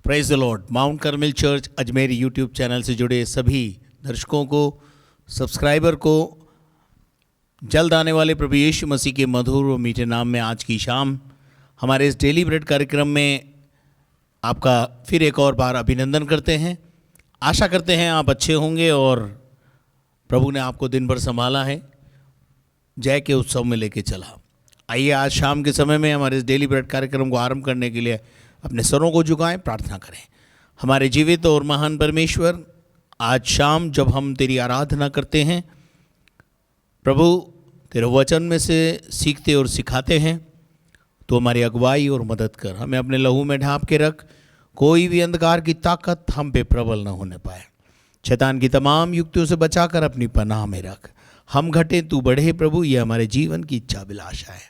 Praise the Lord. Mount Carmel church Ajmer YouTube channel से जुड़े सभी दर्शकों को, सब्सक्राइबर को जल्द आने वाले प्रभु यीशु मसीह के मधुर और मीठे नाम में आज की शाम हमारे इस डेली ब्रेड कार्यक्रम में आपका फिर एक और बार अभिनंदन करते हैं। आशा करते हैं आप अच्छे होंगे और प्रभु ने आपको दिन भर संभाला है, जय के उत्सव में लेके चला। आइए आज शाम के समय में हमारे इस डेली ब्रेड कार्यक्रम को आरंभ करने के लिए अपने सरों को झुकाएं, प्रार्थना करें। हमारे जीवित और महान परमेश्वर, आज शाम जब हम तेरी आराधना करते हैं प्रभु, तेरे वचन में से सीखते और सिखाते हैं, तो हमारी अगुवाई और मदद कर। हमें अपने लहू में ढांप के रख, कोई भी अंधकार की ताकत हम पे प्रबल न होने पाए। शैतान की तमाम युक्तियों से बचाकर अपनी पनाह में रख। हम घटे तू बढ़े प्रभु, ये हमारे जीवन की इच्छा अभिलाषा है।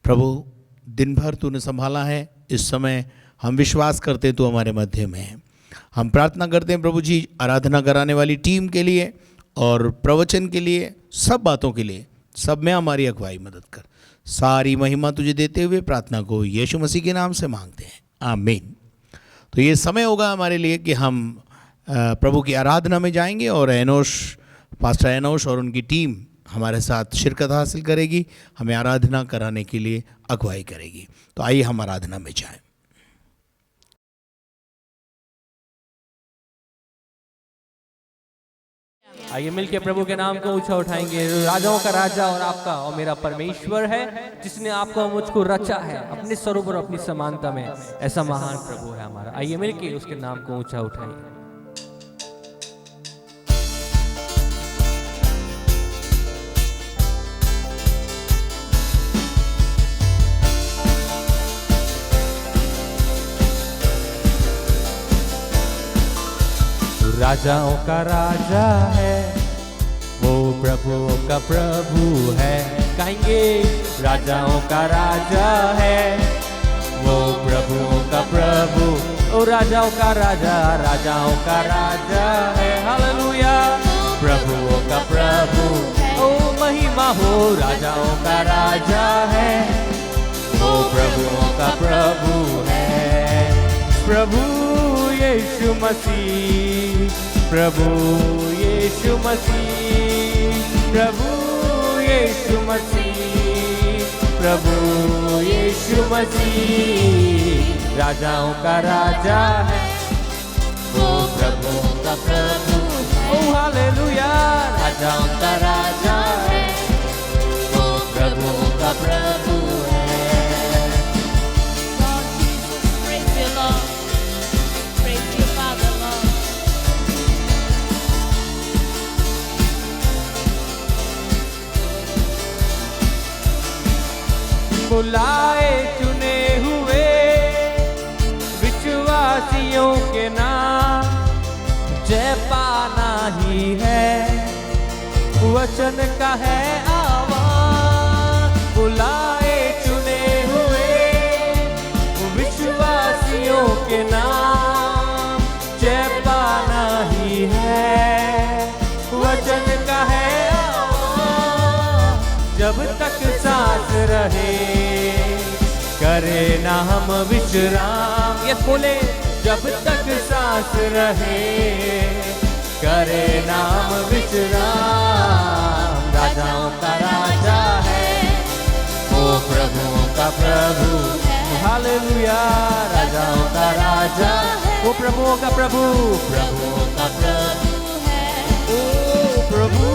प्रभु, दिन भर तूने संभाला है, इस समय हम विश्वास करते हैं तू हमारे मध्य में है। हम प्रार्थना करते हैं प्रभु जी, आराधना कराने वाली टीम के लिए और प्रवचन के लिए, सब बातों के लिए, सब में हमारी अगुवाई मदद कर। सारी महिमा तुझे देते हुए प्रार्थना को यीशु मसीह के नाम से मांगते हैं, आमीन। तो ये समय होगा हमारे लिए कि हम प्रभु की आराधना में जाएंगे और पास्टर एनोश और उनकी टीम हमारे साथ शिरकत हासिल करेगी, हमें आराधना कराने के लिए अगुवाई करेगी। तो आइए हम आराधना में जाएं। आइए मिलके प्रभु के नाम को ऊंचा उठाएंगे। राजाओं का राजा और आपका और मेरा परमेश्वर है, जिसने आपको मुझको रचा है अपने स्वरूप और अपनी समानता में। ऐसा महान प्रभु है हमारा। आइए मिलके उसके नाम को ऊंचा उठाएंगे। राजाओं का राजा है, वो प्रभुओं का प्रभु है। कहेंगे राजाओं का राजा है, वो प्रभुओं का प्रभु। ओ राजाओं का राजा, राजाओं का राजा है, हालेलुया। प्रभुओं का प्रभु, ओ महिमा हो। राजाओं का राजा है, वो प्रभुओं का प्रभु है। प्रभु यीशु मसीह, प्रभु यीशु मसीह, प्रभु यीशु मसीह, प्रभु यीशु मसीह। राजाओं का राजा है, वो प्रभुओं का प्रभु है। ओ हालेलुया। राजाओं का राजा है, वो प्रभुओं का प्रभु है। बुलाए चुने हुए विश्वासियों के नाम, जय पाना ही है, वचन का है आवाज। बुलाए चुने हुए विश्वासियों के नाम, जय पाना ही है, वचन का है आवाज। जब तक सांस रहे करे ना हम विश्राम। ये बोले, जब तक सांस रहे करे ना हम विश्राम। राजाओं का राजा है, वो प्रभुओं का प्रभु है, हालेलुया। राजाओं का राजा, वो प्रभुओं का प्रभु, प्रभुओं का प्रभु है। ओ प्रभु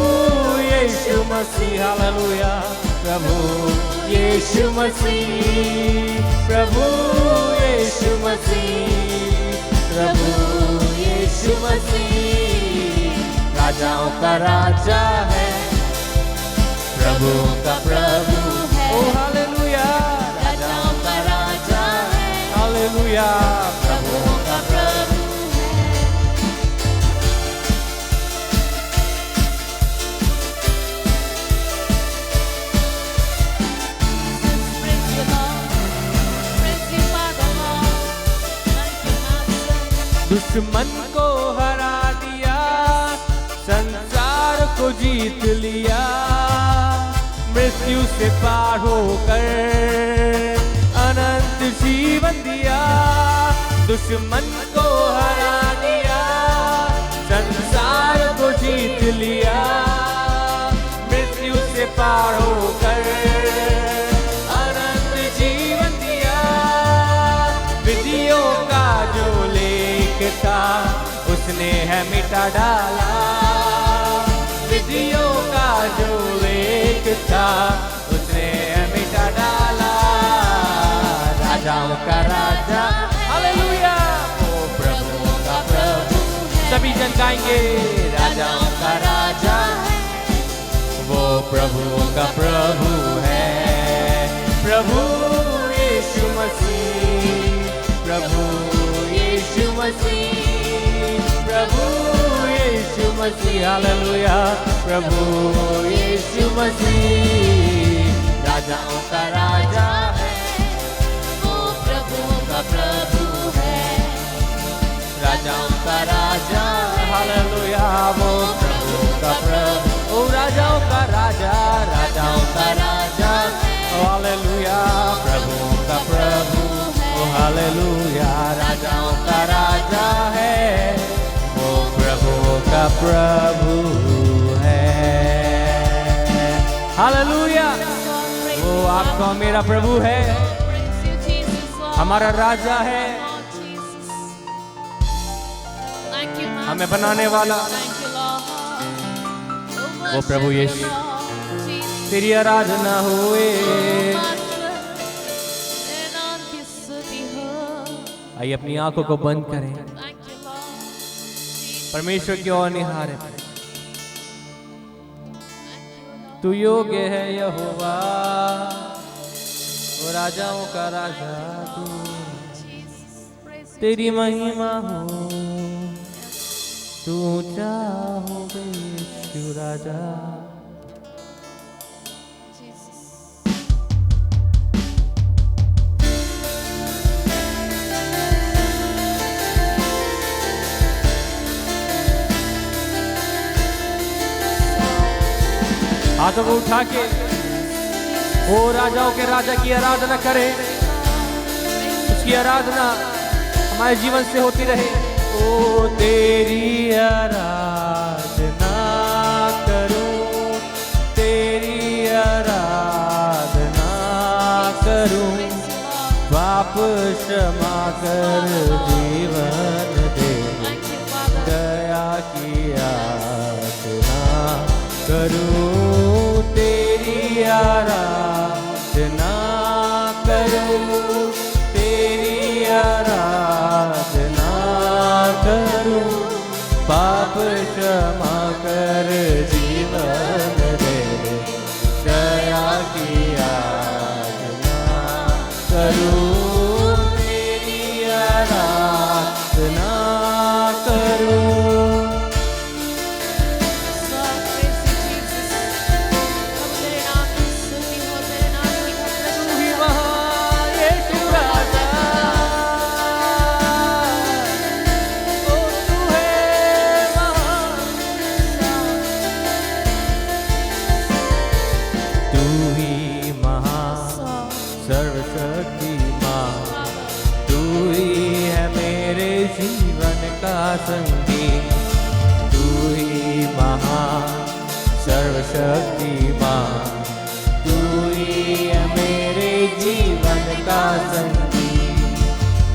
यीशु मसीह, हालेलुया। प्रभु यीशु मसीह, प्रभु यीशु मसीह, प्रभु यीशु मसीह। राजाओं का राजा है, प्रभुओं का प्रभु है। ओ हालेलुया। राजाओं का राजा है, हालेलुया। प्रभुओं का प्रभु। दुश्मन को हरा दिया, संसार को जीत लिया, मृत्यु से पार होकर अनंत जीवन दिया। दुश्मन को हरा दिया, संसार को जीत लिया, मृत्यु से पार होकर अनंत जीवन दिया। विधियों का जो लेख था उसने है मिटा डाला, विधियों का जो लेख था उसने है मिटा डाला। राजाओं का राजा, हालेलुया, वो प्रभुओं का प्रभु, सभी जन गाएंगे। राजाओं का राजा, वो प्रभुओं का प्रभु है। प्रभु यीशु मसीह, प्रभु यीशु मसीह, प्रभु यीशु मसीह, हालेलुया, प्रभु यीशु मसीह। राजाओं का राजा है, वो प्रभुओं का प्रभु है। राजाओं का राजा, हालेलुया, वो प्रभुओं का प्रभु। ओ राजाओं का राजा, राजाओं का राजा, हालेलुया, प्रभुओं का प्रभु, ओ हालेलुया। राजाओं का राजा है, वो प्रभुओं का प्रभु है। हालेलुया, वो आपका मेरा प्रभु है, हमारा राजा है, हमें बनाने वाला वो प्रभु यीशु। तेरी आराधना होए। आइए अपनी आंखों को बंद करें, परमेश्वर की ओर निहारें। तू योग्य है यहोवा, वो राजाओं का राजा तू, तेरी महिमा हो, तू ऊंचा हो यीशु राजा। हाथों को उठा के वो राजाओं के राजा की आराधना करें, उसकी आराधना हमारे जीवन से होती रहे। ओ तेरी आराधना करूं, तेरी आराधना करूं, पाप क्षमा कर जीवन दे, दया की आराधना करूं, तेरी आराधना करूं, तेरी आराधना करूं, पाप क्षमा कर जीवन दे, दया की आराधना करूं, तेरी आराधना करूं। संगी तू ही महान सर्वशक्तिमान, तू ही है मेरे जीवन का संगी।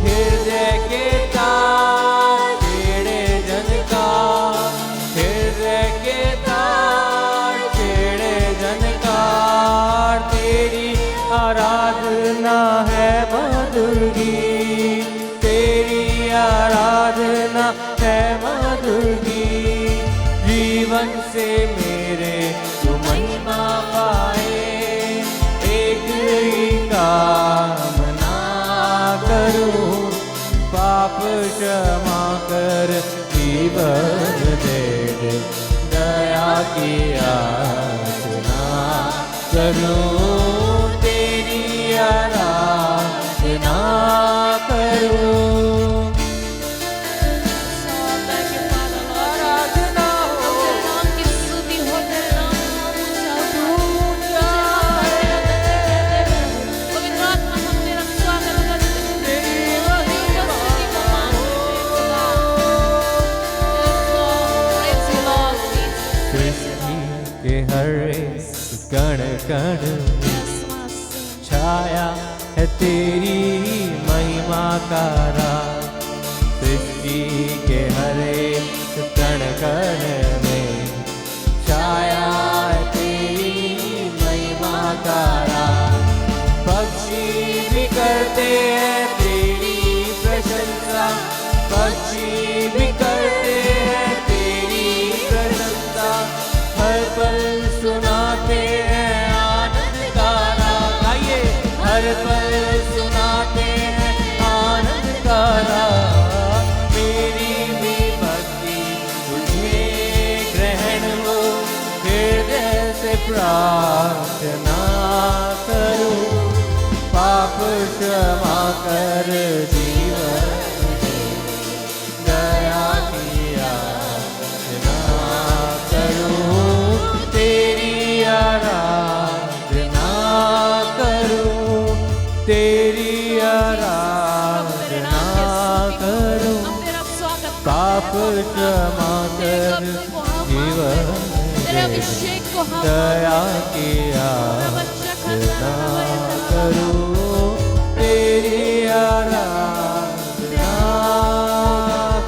हृदय के तार छेड़े जनकार, हृदय के तार छेड़े जनकार, तेरी आराधना है मधुरी, तेरी आराधना है मधुरी। जीवन से मेरे तू महिमा पाए, एक ही कामना करूं, पाप क्षमा कर जीवन दे दे, दया की आराधना करूं, तेरी आराधना करूं। का राज, सृष्टि के हर एक कण कण में छाया है तेरी महिमा का राज। पक्षी भी करते हैं तेरी प्रशंसा, पक्षी भी करते हैं तेरी प्रशंसा, हर पल सुनाते हैं आनंद का राग। आइए, हर पल सुनाते हैं आनंद का राग। मेरी भी भक्ति तुझे ग्रहण हो, हृदय से प्रार्थना करूं, पाप क्षमा कर जीवन दया की याचना करूं, तेरी आराधना करूं, तेरी आराधना करूं, पाप क्षमा कर जीवन दया की याचना करूं, तेरी आराधना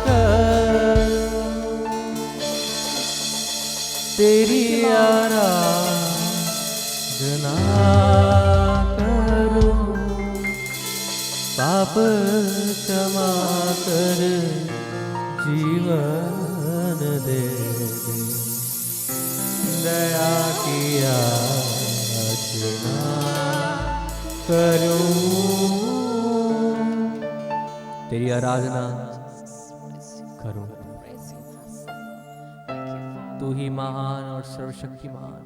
करूं, तेरी आराधना करूं, पाप क्षमा कर जीवन दे दे, दया की याचना करूं, तेरी आराधना करूं। तू ही महान और सर्वशक्तिमान,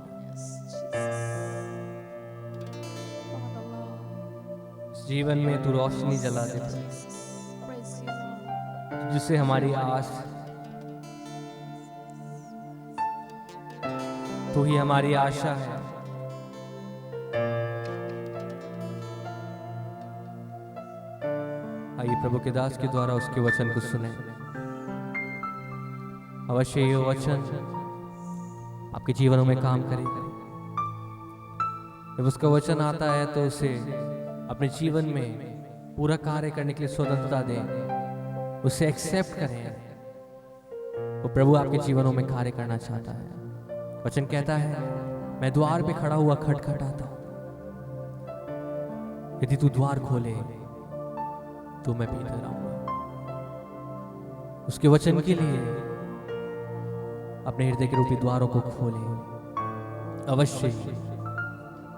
जीवन में तू रोशनी जला दे जिससे हमारी आस, तू ही हमारी आशा है। आइए प्रभु के दास के द्वारा उसके वचन को सुने। अवश्य ये वचन आपके जीवनों में काम करेगा। जब उसका वचन आता है तो उसे अपने जीवन में पूरा कार्य करने के लिए स्वतंत्रता दें, उसे एक्सेप्ट करें। वो प्रभु आपके जीवनों में कार्य करना चाहता है। वचन कहता है, मैं द्वार पे खड़ा हुआ खटखटाता हूं, यदि तू द्वार खोले तो मैं भीतर आऊंगा। उसके वचन के लिए अपने हृदय के रूपी द्वारों को खोले, अवश्य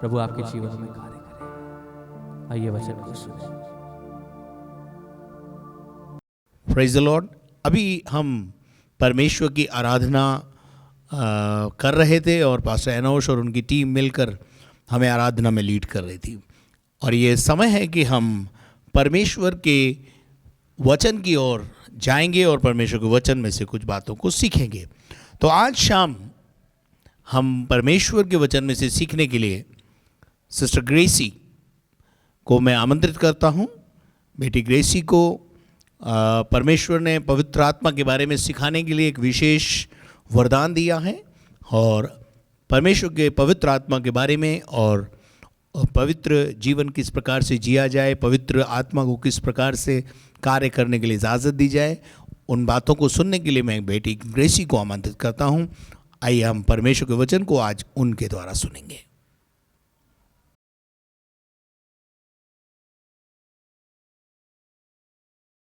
प्रभु आपके जीवन में कार्य करेगा। आइए वचन को सुने। Praise the Lord. अभी हम परमेश्वर की आराधना कर रहे थे और पास्टर एनोश और उनकी टीम मिलकर हमें आराधना में लीड कर रही थी, और ये समय है कि हम परमेश्वर के वचन की ओर जाएंगे और परमेश्वर के वचन में से कुछ बातों को सीखेंगे। तो आज शाम हम परमेश्वर के वचन में से सीखने के लिए सिस्टर ग्रेसी को मैं आमंत्रित करता हूँ। बेटी ग्रेसी को परमेश्वर ने पवित्र आत्मा के बारे में सिखाने के लिए एक विशेष वरदान दिया है, और परमेश्वर के पवित्र आत्मा के बारे में और पवित्र जीवन किस प्रकार से जिया जाए, पवित्र आत्मा को किस प्रकार से कार्य करने के लिए इजाज़त दी जाए, उन बातों को सुनने के लिए मैं बेटी ग्रेसी को आमंत्रित करता हूँ। आइए हम परमेश्वर के वचन को आज उनके द्वारा सुनेंगे।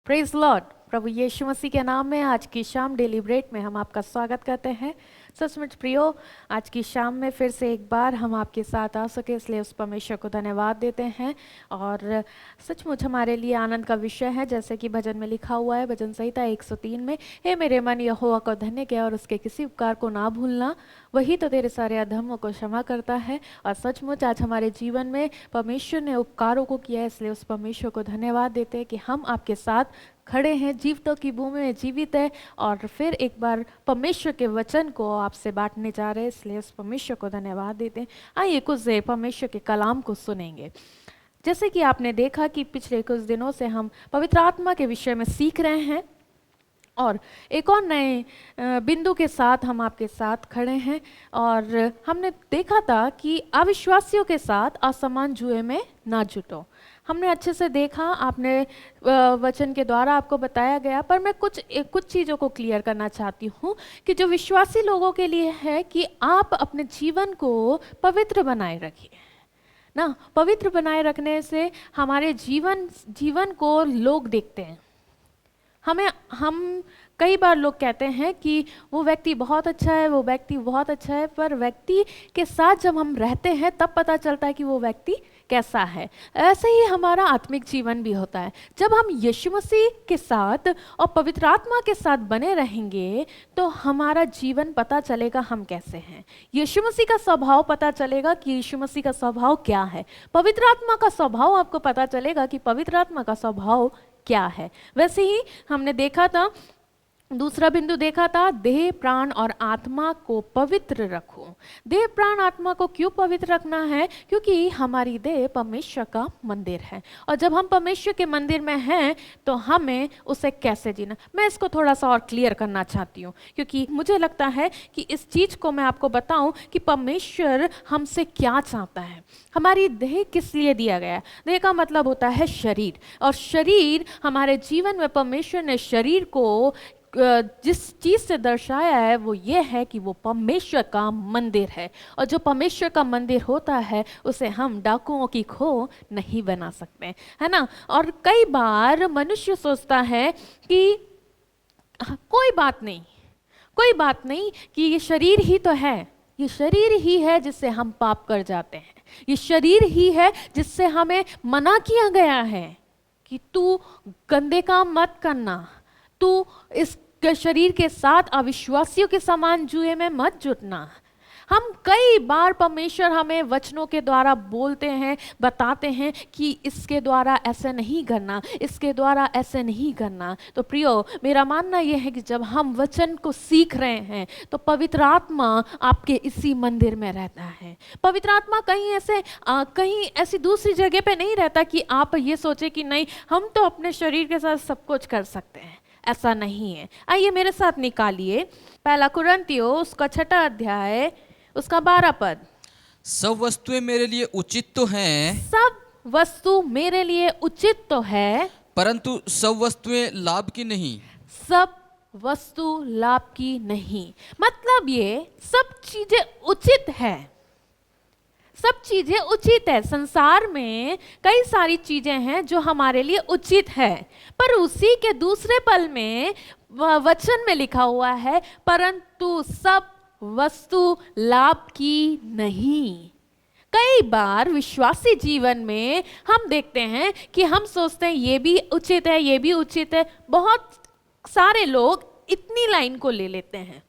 Praise Lord. प्रभु यीशु मसीह के नाम में आज की शाम डेली ब्रेड में हम आपका स्वागत करते हैं। सचमुच प्रियो, आज की शाम में फिर से एक बार हम आपके साथ आ सके, इसलिए उस परमेश्वर को धन्यवाद देते हैं। और सचमुच हमारे लिए आनंद का विषय है, जैसे कि भजन में लिखा हुआ है, भजन संहिता 103 में, हे मेरे मन यहोवा को धन्य किया और उसके किसी उपकार को ना भूलना, वही तो तेरे सारे अधर्मों को क्षमा करता है। और सचमुच आज हमारे जीवन में परमेश्वर ने उपकारों को किया है, इसलिए उस परमेश्वर को धन्यवाद देते हैं कि हम आपके साथ खड़े हैं, जीवितों की भूमि में जीवित है, और फिर एक बार परमेश्वर के वचन को आपसे बांटने जा रहे हैं, इसलिए उस परमेश्वर को धन्यवाद देते हैं। आइए कुछ देर परमेश्वर के कलाम को सुनेंगे। जैसे कि आपने देखा कि पिछले कुछ दिनों से हम पवित्र आत्मा के विषय में सीख रहे हैं, और एक और नए बिंदु के साथ हम आपके साथ खड़े हैं। और हमने देखा था कि अविश्वासियों के साथ असमान जुए में ना जुटो। हमने अच्छे से देखा, आपने वचन के द्वारा आपको बताया गया, पर मैं कुछ चीज़ों को क्लियर करना चाहती हूँ कि जो विश्वासी लोगों के लिए है कि आप अपने जीवन को पवित्र बनाए रखिए ना। पवित्र बनाए रखने से हमारे जीवन को लोग देखते हैं। हम कई बार लोग कहते हैं कि वो व्यक्ति बहुत अच्छा है, वो व्यक्ति बहुत अच्छा है, पर व्यक्ति के साथ जब हम रहते हैं तब पता चलता है कि वो व्यक्ति कैसा है। ऐसे ही हमारा आत्मिक जीवन भी होता है। जब हम यीशु मसीह के साथ और पवित्र आत्मा के साथ बने रहेंगे तो हमारा जीवन पता चलेगा हम कैसे हैं। यीशु मसीह का स्वभाव पता चलेगा कि यीशु मसीह का स्वभाव क्या है। पवित्र आत्मा का स्वभाव आपको पता चलेगा कि पवित्र आत्मा का स्वभाव क्या है। वैसे ही हमने देखा था, दूसरा बिंदु देखा था, देह प्राण और आत्मा को पवित्र रखो। देह प्राण आत्मा को क्यों पवित्र रखना है? क्योंकि हमारी देह परमेश्वर का मंदिर है, और जब हम परमेश्वर के मंदिर में हैं तो हमें उसे कैसे जीना, मैं इसको थोड़ा सा और क्लियर करना चाहती हूँ, क्योंकि मुझे लगता है कि इस चीज़ को मैं आपको बताऊं कि परमेश्वर हमसे क्या चाहता है। हमारी देह किस लिए दिया गया है? देह का मतलब होता है शरीर, और शरीर हमारे जीवन में परमेश्वर ने शरीर को जिस चीज़ से दर्शाया है वो ये है कि वो परमेश्वर का मंदिर है, और जो परमेश्वर का मंदिर होता है उसे हम डाकुओं की खो नहीं बना सकते, है ना। और कई बार मनुष्य सोचता है कि कोई बात नहीं कि ये शरीर ही तो है, ये शरीर ही है जिससे हम पाप कर जाते हैं, ये शरीर ही है जिससे हमें मना किया गया है कि तू गंदे काम मत करना, तू इस शरीर के साथ अविश्वासियों के समान जुए में मत जुटना। हम कई बार परमेश्वर हमें वचनों के द्वारा बोलते हैं, बताते हैं कि इसके द्वारा ऐसे नहीं करना, इसके द्वारा ऐसे नहीं करना। तो प्रियो, मेरा मानना यह है कि जब हम वचन को सीख रहे हैं तो पवित्र आत्मा आपके इसी मंदिर में रहता है। पवित्र आत्मा कहीं ऐसी दूसरी जगह पे नहीं रहता कि आप ये सोचे कि नहीं हम तो अपने शरीर के साथ सब कुछ कर सकते हैं, ऐसा नहीं है। आइए मेरे साथ निकालिए पहला कुरिन्थियों उसका 6 अध्याय उसका 12 पद। सब वस्तुएं मेरे लिए उचित तो हैं, सब वस्तु मेरे लिए उचित तो है, परंतु सब वस्तुएं लाभ की नहीं। सब वस्तु लाभ की नहीं, मतलब ये सब चीजें उचित है, सब चीजें उचित है। संसार में कई सारी चीजें हैं जो हमारे लिए उचित है, पर उसी के दूसरे पल में वचन में लिखा हुआ है परंतु सब वस्तु लाभ की नहीं। कई बार विश्वासी जीवन में हम देखते हैं कि हम सोचते हैं ये भी उचित है, ये भी उचित है। बहुत सारे लोग इतनी लाइन को ले लेते हैं,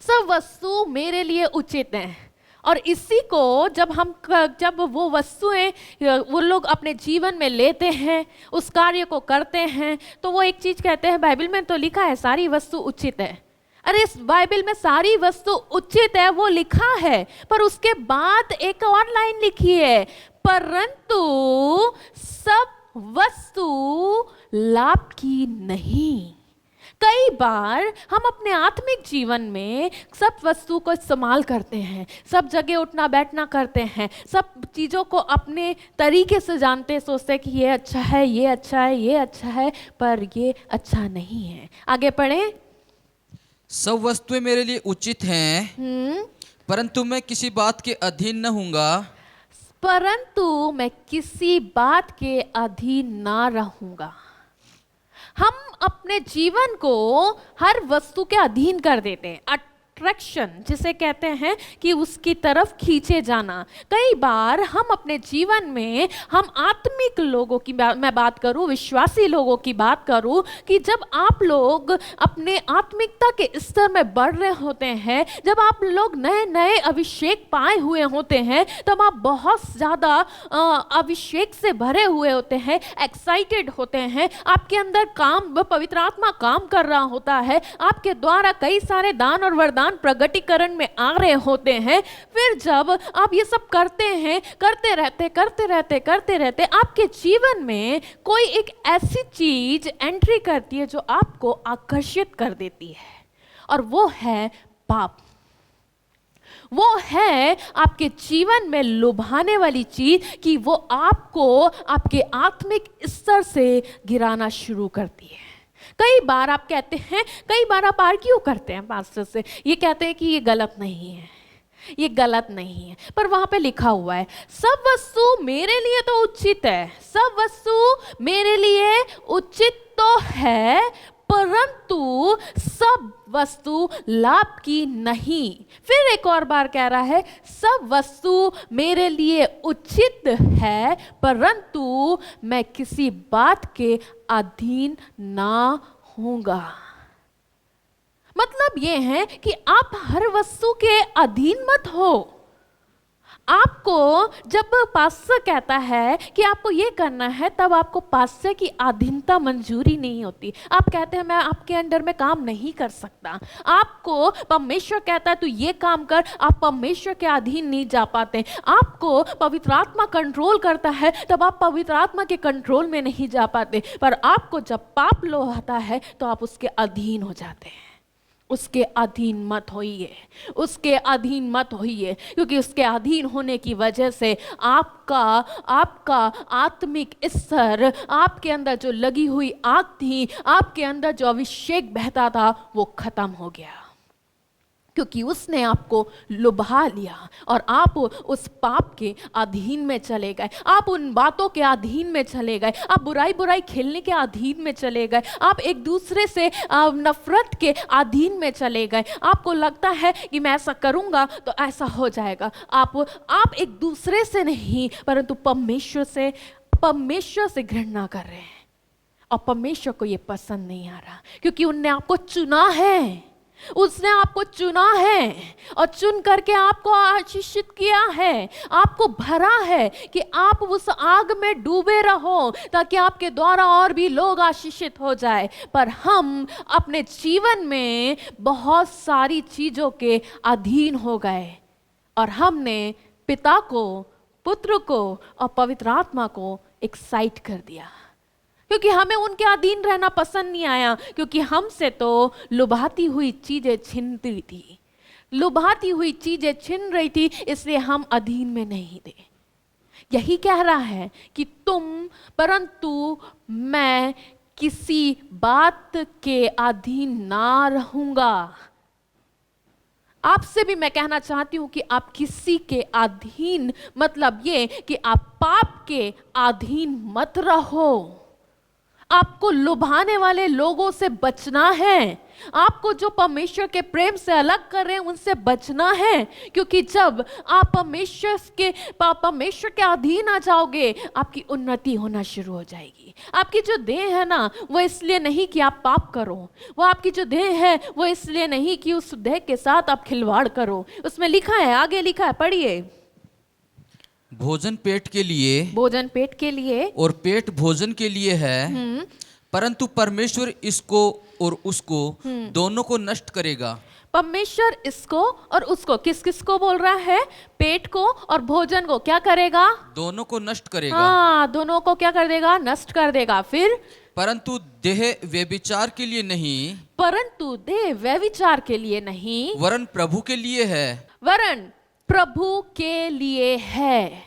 सब वस्तु मेरे लिए उचित है, और इसी को जब वो वस्तुएं वो लोग अपने जीवन में लेते हैं, उस कार्य को करते हैं, तो वो एक चीज कहते हैं बाइबल में तो लिखा है सारी वस्तु उचित है। अरे इस बाइबल में सारी वस्तु उचित है वो लिखा है, पर उसके बाद एक और लाइन लिखी है परंतु सब वस्तु लाभ की नहीं। कई बार हम अपने आत्मिक जीवन में सब वस्तु को इस्तेमाल करते हैं, सब जगह उठना बैठना करते हैं, सब चीज़ों को अपने तरीके से जानते हैं, सोचते हैं कि ये अच्छा है, ये अच्छा है, ये अच्छा है, पर ये अच्छा नहीं है। आगे पढ़ें। सब वस्तुएं मेरे लिए उचित हैं, परंतु मैं किसी बात के अधीन न हूँगा। परंतु मैं किसी बात के अधीन ना रहूँगा। हम अपने जीवन को हर वस्तु के अधीन कर देते हैं, अट्रैक्शन जिसे कहते हैं कि उसकी तरफ खींचे जाना। कई बार हम अपने जीवन में हम आत्मिक लोगों की मैं बात करूं, विश्वासी लोगों की बात करूं, कि जब आप लोग अपने आत्मिकता के स्तर में बढ़ रहे होते हैं, जब आप लोग नए नए अभिषेक पाए हुए होते हैं, तब आप बहुत ज़्यादा अभिषेक से भरे हुए होते हैं, एक्साइटेड होते हैं, आपके अंदर काम पवित्र आत्मा काम कर रहा होता है, आपके द्वारा कई सारे दान और वरदान प्रगटीकरण में आ रहे होते हैं। फिर जब आप ये सब करते हैं, करते रहते आपके जीवन में कोई एक ऐसी चीज एंट्री करती है जो आपको आकर्षित कर देती है, और वो है पाप। वो है आपके जीवन में लुभाने वाली चीज कि वो आपको आपके आत्मिक स्तर से गिराना शुरू करती है। कई बार आप कहते हैं, कई बार आप आर्ग्यू करते हैं पास्टर से, ये कहते हैं कि ये गलत नहीं है, ये गलत नहीं है, पर वहां पे लिखा हुआ है सब वस्तु मेरे लिए तो उचित है, सब वस्तु मेरे लिए उचित तो है, परंतु सब वस्तु लाभ की नहीं। फिर एक और बार कह रहा है सब वस्तु मेरे लिए उचित है, परंतु मैं किसी बात के अधीन ना होऊंगा। मतलब यह है कि आप हर वस्तु के अधीन मत हो। आपको जब पास्टर कहता है कि आपको ये करना है, तब आपको पास्टर की अधीनता मंजूरी नहीं होती। आप कहते हैं मैं आपके अंडर में काम नहीं कर सकता। आपको परमेश्वर कहता है तू ये काम कर, आप परमेश्वर के अधीन नहीं जा पाते। आपको पवित्र आत्मा कंट्रोल करता है, तब आप पवित्र आत्मा के कंट्रोल में नहीं जा पाते। पर आपको जब पाप लोहाता है तो आप उसके अधीन हो जाते हैं। उसके अधीन मत होइए, उसके अधीन मत होइए, क्योंकि उसके अधीन होने की वजह से आपका आत्मिक स्तर, आपके अंदर जो लगी हुई आग थी, आपके अंदर जो अभिषेक बहता था, वो खत्म हो गया, क्योंकि उसने आपको लुभा लिया और आप उस पाप के अधीन में चले गए। आप उन बातों के अधीन में चले गए, आप बुराई खेलने के अधीन में चले गए, आप एक दूसरे से नफरत के अधीन में चले गए। आपको लगता है कि मैं ऐसा करूंगा तो ऐसा हो जाएगा। आप एक दूसरे से नहीं, परंतु परमेश्वर से घृणा कर रहे हैं, और परमेश्वर को ये पसंद नहीं आ रहा, क्योंकि उनने आपको चुना है, उसने आपको चुना है और चुन करके आपको आशीषित किया है, आपको भरा है कि आप उस आग में डूबे रहो, ताकि आपके द्वारा और भी लोग आशीषित हो जाए। पर हम अपने जीवन में बहुत सारी चीजों के अधीन हो गए और हमने पिता को, पुत्र को और पवित्र आत्मा को एक साइड कर दिया, क्योंकि हमें उनके अधीन रहना पसंद नहीं आया, क्योंकि हमसे तो लुभाती हुई चीजें छिन रही थी, लुभाती हुई चीजें छिन रही थी, इसलिए हम अधीन में नहीं थे। यही कह रहा है कि परंतु मैं किसी बात के अधीन ना रहूंगा। आपसे भी मैं कहना चाहती हूं कि आप किसी के अधीन, मतलब ये कि आप पाप के अधीन मत रहो। आपको लुभाने वाले लोगों से बचना है, आपको जो परमेश्वर के प्रेम से अलग कर रहे हैं उनसे बचना है, क्योंकि जब आप परमेश्वर के अधीन आ जाओगे, आपकी उन्नति होना शुरू हो जाएगी। आपकी जो देह है ना, वो इसलिए नहीं कि आप पाप करो, वो आपकी जो देह है वो इसलिए नहीं कि उस देह के साथ आप खिलवाड़ करो। उसमें लिखा है, आगे लिखा है, पढ़िए। भोजन पेट के लिए, भोजन पेट के लिए और पेट भोजन के लिए है, परंतु परमेश्वर इसको और उसको दोनों को नष्ट करेगा। परमेश्वर इसको और उसको, किस को बोल रहा है? पेट को और भोजन को क्या करेगा? दोनों को नष्ट करेगा। हाँ, दोनों को क्या कर देगा? नष्ट कर देगा। फिर परंतु देह व्यभिचार के लिए नहीं, परंतु देह व्यभिचार के लिए नहीं, वरन प्रभु के लिए है, वरन प्रभु के लिए है,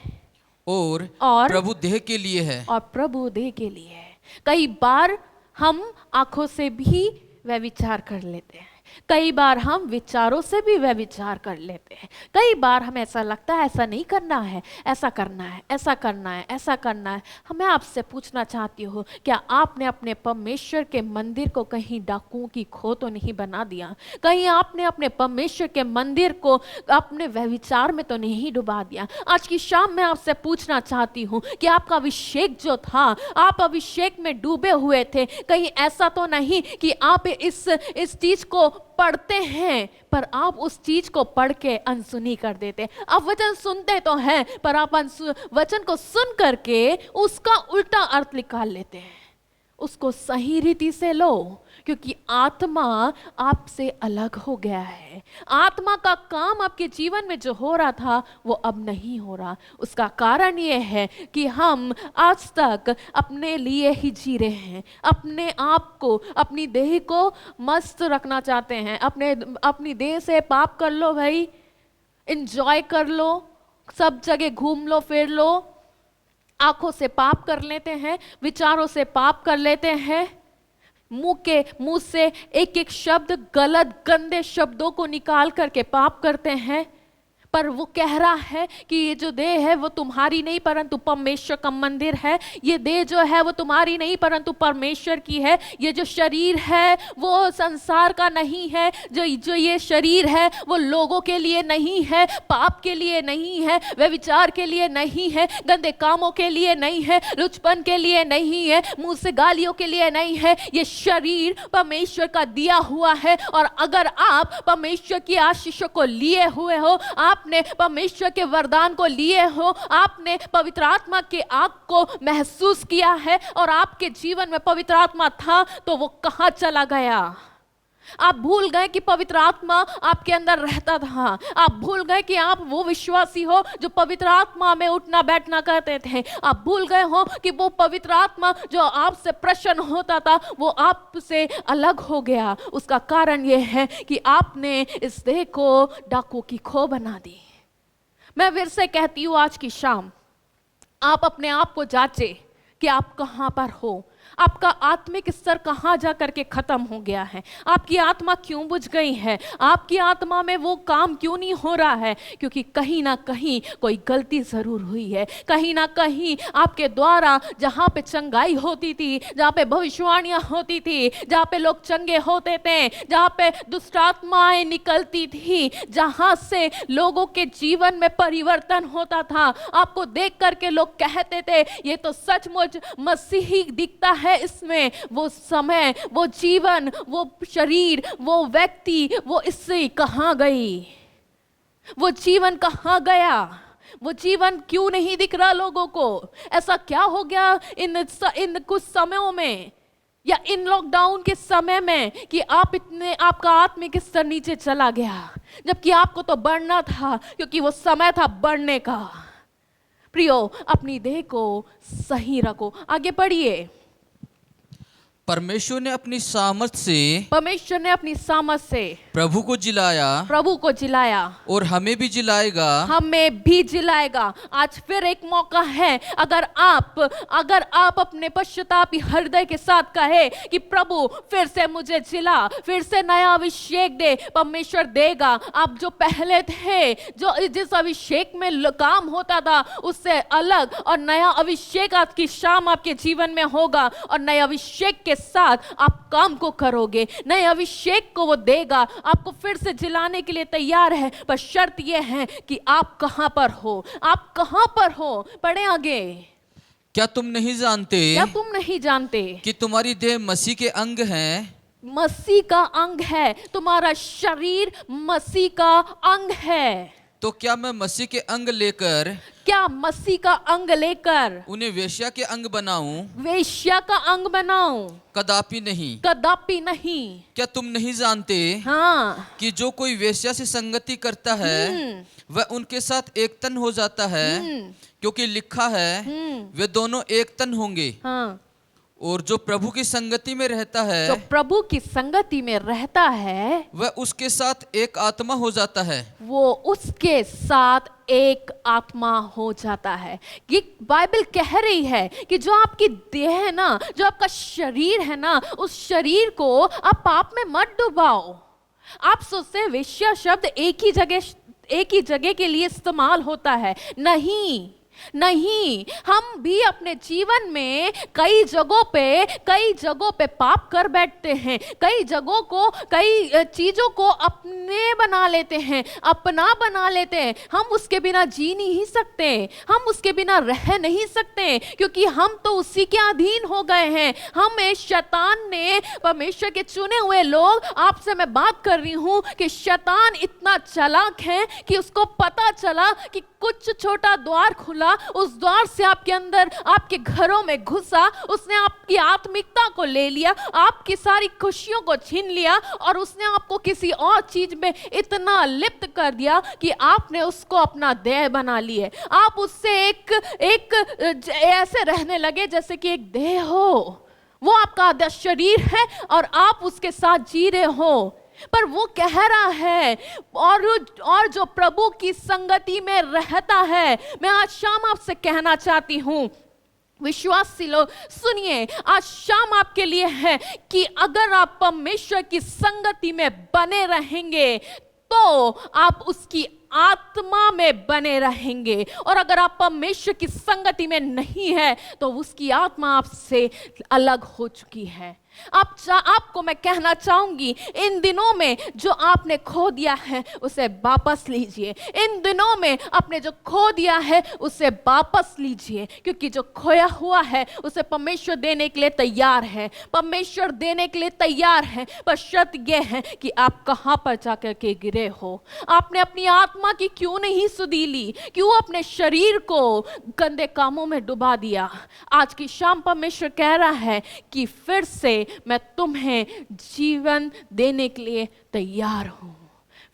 और प्रभु देह के लिए है, और प्रभु देह के लिए है। कई बार हम आंखों से भी व्यभिचार कर लेते हैं, कई बार हम विचारों से भी व्यभिचार कर लेते हैं, कई बार हमें ऐसा लगता है ऐसा नहीं करना है, ऐसा करना है, ऐसा करना है, ऐसा करना है। मैं आपसे पूछना चाहती हूँ, क्या आपने अपने परमेश्वर के मंदिर को कहीं डाकुओं की खो तो नहीं बना दिया? कहीं आपने अपने परमेश्वर के मंदिर को अपने व्यभिचार में तो नहीं डुबा दिया? आज की शाम मैं आपसे पूछना चाहती हूँ कि आपका अभिषेक जो था, आप अभिषेक में डूबे हुए थे, कहीं ऐसा तो नहीं कि आप इस चीज को पढ़ते हैं पर आप उस चीज को पढ़ के अनसुनी कर देते? आप वचन सुनते तो हैं, पर आप वचन को सुन करके उसका उल्टा अर्थ निकाल लेते हैं। उसको सही रीति से लो, क्योंकि आत्मा आपसे अलग हो गया है। आत्मा का काम आपके जीवन में जो हो रहा था वो अब नहीं हो रहा। उसका कारण ये है कि हम आज तक अपने लिए ही जी रहे हैं, अपने आप को, अपनी देह को मस्त रखना चाहते हैं। अपनी देह से पाप कर लो भाई, एंजॉय कर लो, सब जगह घूम लो फिर लो, आंखों से पाप कर लेते हैं, विचारों से पाप कर लेते हैं, मुंह से एक एक शब्द गलत गंदे शब्दों को निकाल करके पाप करते हैं। पर वो कह रहा है कि ये जो देह है वो तुम्हारी नहीं परंतु परमेश्वर का मंदिर है। ये देह जो है वो तुम्हारी नहीं परंतु परमेश्वर की है। ये जो शरीर है वो संसार का नहीं है। जो ये शरीर है वो लोगों के लिए नहीं है, पाप के लिए नहीं है, व्यभिचार के लिए नहीं है, गंदे कामों के लिए नहीं है, लुचपन के लिए नहीं है, मुंह से गालियों के लिए नहीं है। ये शरीर परमेश्वर का दिया हुआ है। और अगर आप परमेश्वर की आशीषों को लिए हुए हो, आपने परमेश्वर के वरदान को लिए हो, आपने पवित्र आत्मा के आग को महसूस किया है और आपके जीवन में पवित्र आत्मा था, तो वो कहां चला गया? आप भूल गए कि पवित्र आत्मा आपके अंदर रहता था। आप भूल गए कि आप वो विश्वासी हो जो पवित्र आत्मा में उठना बैठना करते थे। आप भूल गए हो कि वो पवित्र आत्मा जो आपसे प्रसन्न होता था वो आपसे अलग हो गया। उसका कारण ये है कि आपने इस देह को डाकू की खो बना दी। मैं फिर से कहती हूँ, आज की शाम आप अपने आप को जांचे कि आप कहां पर हो। आपका आत्मिक स्तर कहां जा करके खत्म हो गया है? आपकी आत्मा क्यों बुझ गई है? आपकी आत्मा में वो काम क्यों नहीं हो रहा है? क्योंकि कहीं ना कहीं कोई गलती जरूर हुई है। कहीं ना कहीं आपके द्वारा जहां पे चंगाई होती थी, जहां पे भविष्यवाणियां होती थी, जहां पे लोग चंगे होते थे, जहां पे दुष्ट आत्माएं निकलती थी, जहां से लोगों के जीवन में परिवर्तन होता था, आपको देख करके लोग कहते थे ये तो सचमुच मसीही दिखता है इसमें। वो समय, वो जीवन, वो शरीर, वो व्यक्ति, वो इससे कहां गई? वो जीवन कहां गया? वो जीवन क्यों नहीं दिख रहा लोगों को? ऐसा क्या हो गया इन कुछ समयों में या इन लॉकडाउन के समय में कि आपका आत्मिक स्तर नीचे चला गया, जबकि आपको तो बढ़ना था, क्योंकि वो समय था बढ़ने का। प्रियो, अपनी देह को सही रखो। आगे पढ़िए। परमेश्वर ने अपनी सामर्थ से प्रभु को जिलाया और हमें भी जिलाएगा। आज फिर एक मौका है। अगर आप अपने पश्चातापी हृदय के साथ कहे कि प्रभु फिर से मुझे जिला, फिर से नया अभिषेक दे, परमेश्वर देगा। आप जो पहले थे, जो जिस अभिषेक में काम होता था उससे अलग और नया अभिषेक आज की शाम आपके जीवन में होगा। और नए अभिषेक के साथ आप काम को करोगे, नए अभिषेक को वो देगा, आपको फिर से जिलाने के लिए तैयार है। पर शर्त ये है कि आप कहां पर हो, आप कहां पर हो। पढ़े आगे। क्या तुम नहीं जानते कि तुम्हारी देह मसीह के अंग है? मसीह का अंग है, तुम्हारा शरीर मसीह का अंग है। तो क्या मैं मसीह के अंग लेकर उन्हें वेश्या के अंग बनाऊं? कदापि नहीं। क्या तुम नहीं जानते कि जो कोई वेश्या से संगति करता है वह उनके साथ एक तन हो जाता है? क्योंकि लिखा है वे दोनों एक तन होंगे। और जो प्रभु की संगति में रहता है वह उसके साथ एक आत्मा हो जाता है। वो उसके साथ एक आत्मा हो जाता है। ये बाइबल कह रही है कि जो आपकी देह है ना, जो आपका शरीर है ना, उस शरीर को आप पाप में मत डुबाओ। आप सोचते हैं वेश्या शब्द एक ही जगह के लिए इस्तेमाल होता है। नहीं, हम भी अपने जीवन में कई जगहों पे पाप कर बैठते हैं। कई चीजों को अपने बना लेते हैं, अपना बना लेते हैं। हम उसके बिना जी नहीं सकते, हम उसके बिना रह नहीं सकते, क्योंकि हम तो उसी के अधीन हो गए हैं। हमें शैतान ने, परमेश्वर के चुने हुए लोग, आपसे मैं बात कर रही हूं कि शैतान इतना चालाक है कि उसको पता चला कि कुछ छोटा द्वार खुला, उस द्वार से आपके अंदर, आपके घरों में घुसा, उसने आपकी आत्मिकता को ले लिया, आपकी सारी खुशियों को छीन लिया और उसने आपको किसी और चीज में इतना लिप्त कर दिया कि आपने उसको अपना देह बना लिए। आप उससे एक ऐसे रहने लगे जैसे कि एक देह हो। वो आपका आधा शरीर है और आप उसके साथ जी रहे हो। पर वो कह रहा है, और जो प्रभु की संगति में रहता है, मैं आज शाम आपसे कहना चाहती हूं, विश्वासी लोग सुनिए, आज शाम आपके लिए है कि अगर आप परमेश्वर की संगति में बने रहेंगे तो आप उसकी आत्मा में बने रहेंगे, और अगर आप परमेश्वर की संगति में नहीं है तो उसकी आत्मा आपसे अलग हो चुकी है। आपको मैं कहना चाहूंगी, इन दिनों में जो आपने खो दिया है उसे वापस लीजिए। इन दिनों में आपने जो खो दिया है उसे वापस लीजिए, क्योंकि जो खोया हुआ है उसे परमेश्वर देने के लिए तैयार है। परमेश्वर देने के लिए तैयार है, पर शर्त यह है कि आप कहां पर जाकर के गिरे हो। आपने अपनी आत्मा की क्यों नहीं सुधी ली? क्यों अपने शरीर को गंदे कामों में डुबा दिया? आज की शाम परमेश्वर कह रहा है कि फिर से मैं तुम्हें जीवन देने के लिए तैयार हूं।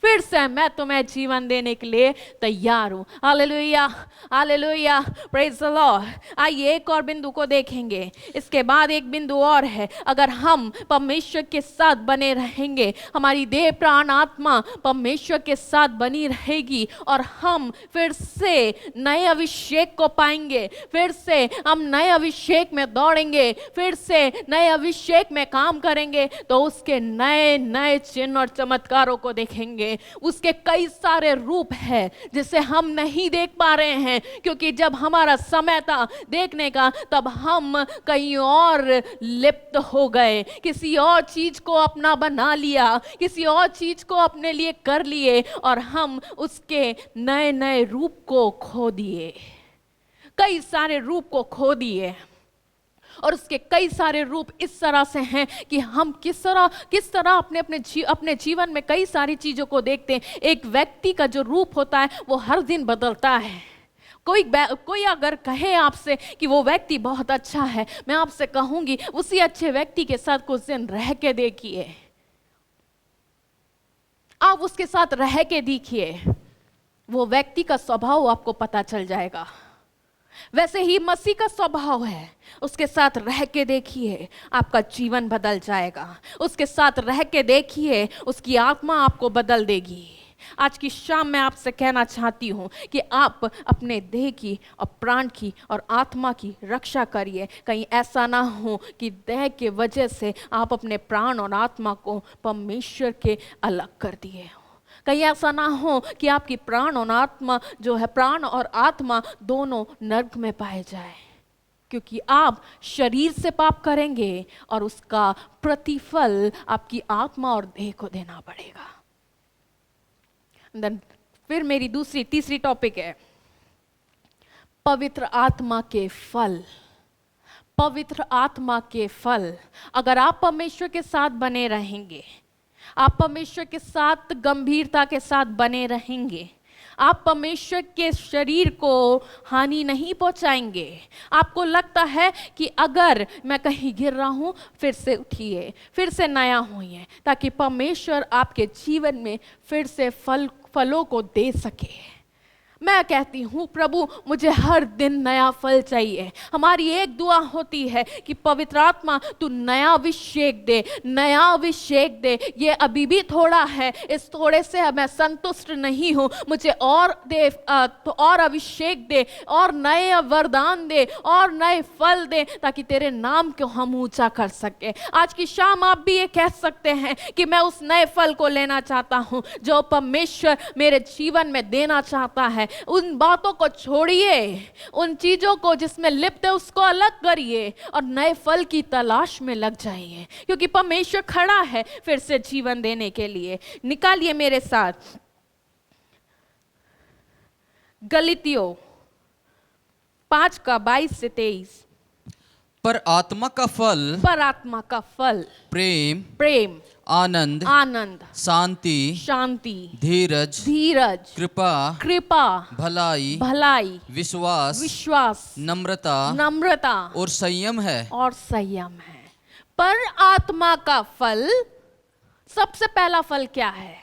फिर से मैं तुम्हें जीवन देने के लिए तैयार हूं। Hallelujah, hallelujah, praise the Lord. आइए एक और बिंदु को देखेंगे। इसके बाद एक बिंदु और है, अगर हम परमेश्वर के साथ बने रहेंगे, हमारी देह प्राण आत्मा परमेश्वर के साथ बनी रहेगी और हम फिर से नए अभिषेक को पाएंगे। फिर से हम नए अभिषेक में दौड़ेंगे, फिर से नए अभिषेक में काम करेंगे, तो उसके नए नए चिन्ह और चमत्कारों को देखेंगे। उसके कई सारे रूप हैं जिसे हम नहीं देख पा रहे हैं, क्योंकि जब हमारा समय था देखने का तब हम कहीं और लिप्त हो गए, किसी और चीज को अपना बना लिया, किसी और चीज को अपने लिए कर लिए और हम उसके नए नए रूप को खो दिए, कई सारे रूप को खो दिए। और उसके कई सारे रूप इस तरह से हैं कि हम किस तरह अपने जीवन में कई सारी चीज़ों को देखते हैं। एक व्यक्ति का जो रूप होता है वो हर दिन बदलता है। कोई अगर कहे आपसे कि वो व्यक्ति बहुत अच्छा है, मैं आपसे कहूंगी उसी अच्छे व्यक्ति के साथ कुछ दिन रह के देखिए, आप उसके साथ रह के देखिए, वो व्यक्ति का स्वभाव आपको पता चल जाएगा। वैसे ही मसीह का स्वभाव है, उसके साथ रह के देखिए, आपका जीवन बदल जाएगा। उसके साथ रह के देखिए, उसकी आत्मा आपको बदल देगी। आज की शाम मैं आपसे कहना चाहती हूँ कि आप अपने देह की और प्राण की और आत्मा की रक्षा करिए। कहीं ऐसा ना हो कि देह के वजह से आप अपने प्राण और आत्मा को परमेश्वर के अलग कर दिए हो। कहीं ऐसा ना हो कि आपकी प्राण और आत्मा जो है, प्राण और आत्मा दोनों नरक में पाए जाए, क्योंकि आप शरीर से पाप करेंगे और उसका प्रतिफल आपकी आत्मा और देह को देना पड़ेगा। फिर मेरी तीसरी टॉपिक है पवित्र आत्मा के फल। पवित्र आत्मा के फल, अगर आप परमेश्वर के साथ बने रहेंगे, आप परमेश्वर के साथ गंभीरता के साथ बने रहेंगे, आप परमेश्वर के शरीर को हानि नहीं पहुंचाएंगे। आपको लगता है कि अगर मैं कहीं गिर रहा हूं, फिर से उठिए, फिर से नया होइए, ताकि परमेश्वर आपके जीवन में फिर से फलों को दे सके। मैं कहती हूँ प्रभु मुझे हर दिन नया फल चाहिए। हमारी एक दुआ होती है कि पवित्र आत्मा तू नया अभिषेक दे, नया अभिषेक दे। ये अभी भी थोड़ा है, इस थोड़े से मैं संतुष्ट नहीं हूँ, मुझे और दे, तो और अभिषेक दे, और नए वरदान दे, और नए फल दे, ताकि तेरे नाम को हम ऊंचा कर सके। आज की शाम आप भी ये कह सकते हैं कि मैं उस नए फल को लेना चाहता हूँ जो परमेश्वर मेरे जीवन में देना चाहता है। उन बातों को छोड़िए, उन चीजों को जिसमें लिप्त है उसको अलग करिए और नए फल की तलाश में लग जाइए, क्योंकि परमेश्वर खड़ा है फिर से जीवन देने के लिए। निकालिए मेरे साथ गलातियों 5:22-23। पर आत्मा का फल प्रेम, आनंद, शांति, धीरज, कृपा, भलाई, विश्वास, नम्रता और संयम है। पर आत्मा का फल, सबसे पहला फल क्या है?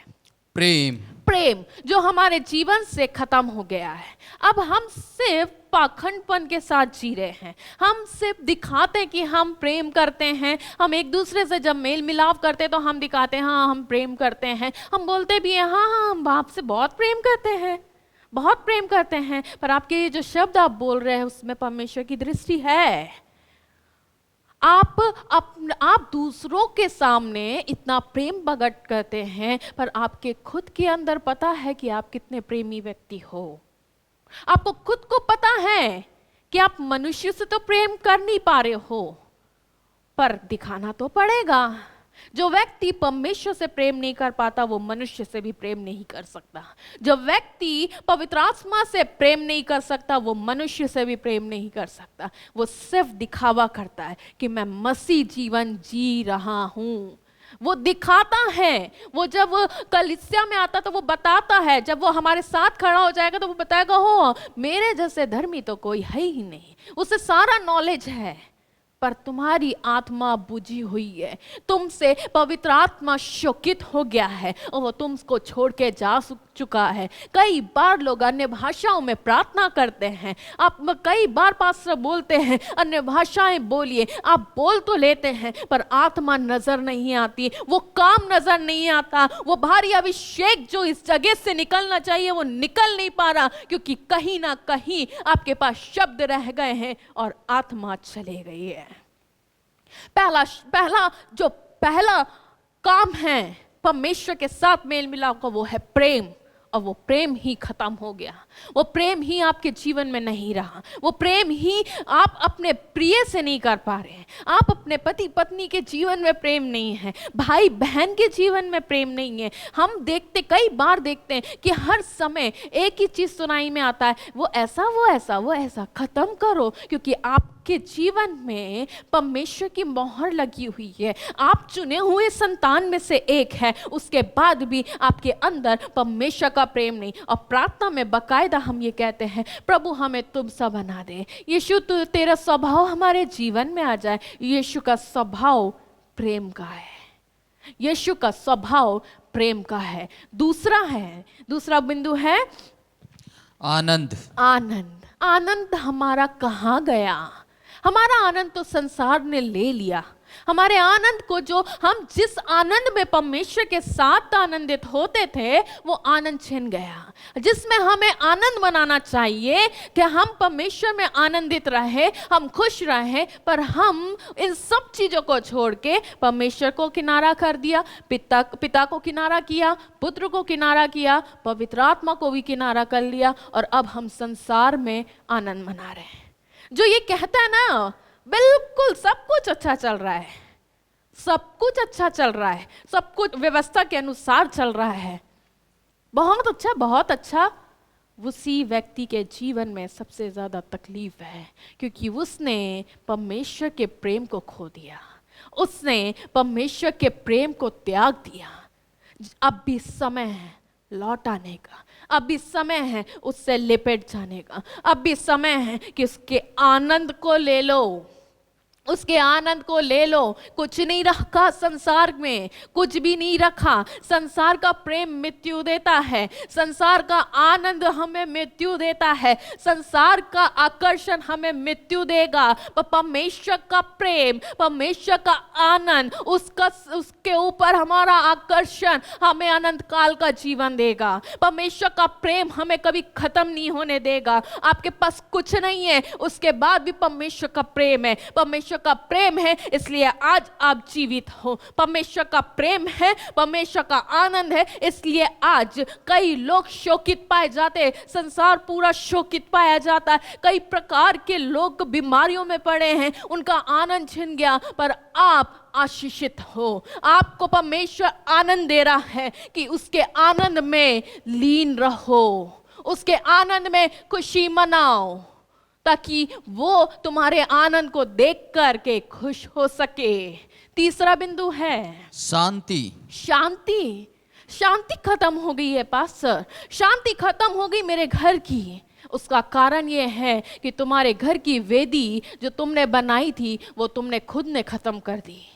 प्रेम जो हमारे जीवन से खत्म हो गया है। अब हम सिर्फ पाखंडपन के साथ जी रहे हैं। हम सिर्फ दिखाते हैं कि हम प्रेम करते हैं। हम एक दूसरे से जब मेल मिलाप करते हैं तो हम दिखाते हैं हाँ हम प्रेम करते हैं। हम बोलते भी हैं हाँ हाँ हम आपसे बहुत प्रेम करते हैं, बहुत प्रेम करते हैं। पर आपके ये जो शब्द आप बोल रहे हैं उसमें परमेश्वर की दृष्टि है। आप दूसरों के सामने इतना प्रेम प्रकट करते हैं पर आपके खुद के अंदर पता है कि आप कितने प्रेमी व्यक्ति हो। आपको खुद को पता है कि आप मनुष्य से तो प्रेम कर नहीं पा रहे हो पर दिखाना तो पड़ेगा। जो व्यक्ति परमेश्वर से प्रेम नहीं कर पाता वो मनुष्य से भी प्रेम नहीं कर सकता। जो व्यक्ति पवित्र आत्मा से प्रेम नहीं कर सकता वो मनुष्य से भी प्रेम नहीं कर सकता। वो सिर्फ दिखावा करता है कि मैं मसीह जीवन जी रहा हूं। वो दिखाता है। वो जब कलीसिया में आता तो वो बताता है। जब वो हमारे साथ खड़ा हो जाएगा तो वो बताएगा हो मेरे जैसे धर्मी तो कोई है ही नहीं। उसे सारा नॉलेज है पर तुम्हारी आत्मा बुझी हुई है। तुमसे पवित्र आत्मा शोकित हो गया है और वो तुमको छोड़ के जा चुका है। कई बार लोग अन्य भाषाओं में प्रार्थना करते हैं। आप कई बार पास्टर बोलते हैं अन्य भाषाएं बोलिए। आप बोल तो लेते हैं पर आत्मा नजर नहीं आती, वो काम नजर नहीं आता। वो भारी अभिषेक जो इस जगह से निकलना चाहिए वो निकल नहीं पा रहा क्योंकि कहीं ना कहीं आपके पास शब्द रह गए हैं और आत्मा चले गई है। पहला काम है परमेश्वर के साथ मेल मिलाप का वो है प्रेम। और वो प्रेम ही खत्म हो गया। वो प्रेम ही आपके जीवन में नहीं रहा। वो प्रेम ही आप अपने प्रिय से नहीं कर पा रहे हैं। आप अपने पति पत्नी के जीवन में प्रेम नहीं है, भाई बहन के जीवन में प्रेम नहीं है। हम कई बार देखते हैं कि हर समय एक ही चीज सुनाई में आता है, वो ऐसा वो ऐसा वो ऐसा। खत्म करो क्योंकि आपके जीवन में परमेश्वर की मोहर लगी हुई है। आप चुने हुए संतान में से एक है, उसके बाद भी आपके अंदर परमेश्वर का प्रेम नहीं। और प्रार्थना में बकायदा हम ये कहते हैं प्रभु हमें तुम सा बना दे। यीशु तेरा स्वभाव हमारे जीवन में आ जाए। यीशु का स्वभाव प्रेम का है। यीशु का स्वभाव प्रेम का है। दूसरा बिंदु है आनंद। आनंद। आनंद हमारा कहाँ गया? हमारा आनंद तो संसार ने ले लिया। हमारे आनंद को जो हम जिस आनंद में परमेश्वर के साथ आनंदित होते थे वो आनंद छिन गया। जिसमें हमें आनंद मनाना चाहिए कि हम परमेश्वर में आनंदित रहे, हम खुश रहे, पर हम इन सब चीजों को छोड़ के परमेश्वर को किनारा कर दिया। पिता को किनारा किया, पुत्र को किनारा किया, पवित्र आत्मा को भी किनारा कर लिया और अब हम संसार में आनंद मना रहे हैं। जो ये कहता है ना बिल्कुल सब कुछ अच्छा चल रहा है, सब कुछ अच्छा चल रहा है, सब कुछ व्यवस्था के अनुसार चल रहा है, बहुत अच्छा बहुत अच्छा, उसी व्यक्ति के जीवन में सबसे ज्यादा तकलीफ है क्योंकि उसने परमेश्वर के प्रेम को खो दिया। उसने परमेश्वर के प्रेम को त्याग दिया। अब भी समय है लौट आने का। अब भी समय है उससे लिपट जाने का। अब भी समय है कि उसके आनंद को ले लो, उसके आनंद को ले लो। कुछ नहीं रखा संसार में, कुछ भी नहीं रखा। संसार का प्रेम मृत्यु देता है, संसार का आनंद हमें मृत्यु देता है, संसार का आकर्षण हमें मृत्यु देगा। पर परमेश्वर का प्रेम, परमेश्वर का आनंद, उसके ऊपर हमारा आकर्षण हमें अनंत काल का जीवन देगा। परमेश्वर का प्रेम हमें कभी खत्म नहीं होने देगा। आपके पास कुछ नहीं है उसके बाद भी परमेश्वर का प्रेम है। परमेश्वर का प्रेम है इसलिए आज आप जीवित हो। परमेश्वर का प्रेम है, परमेश्वर का आनंद है इसलिए आज कई लोग शोकित पाए जाते, संसार पूरा शोकित पाया जाता है। कई प्रकार के लोग बीमारियों में पड़े हैं, उनका आनंद छिन गया, पर आप आशीषित हो। आपको परमेश्वर आनंद दे रहा है कि उसके आनंद में लीन रहो, उसके आनंद में खुशी मनाओ ताकि वो तुम्हारे आनंद को देख कर के खुश हो सके। तीसरा बिंदु है शांति। शांति। शांति खत्म हो गई है पास्टर, शांति खत्म हो गई मेरे घर की। उसका कारण ये है कि तुम्हारे घर की वेदी जो तुमने बनाई थी वो तुमने खुद ने खत्म कर दी।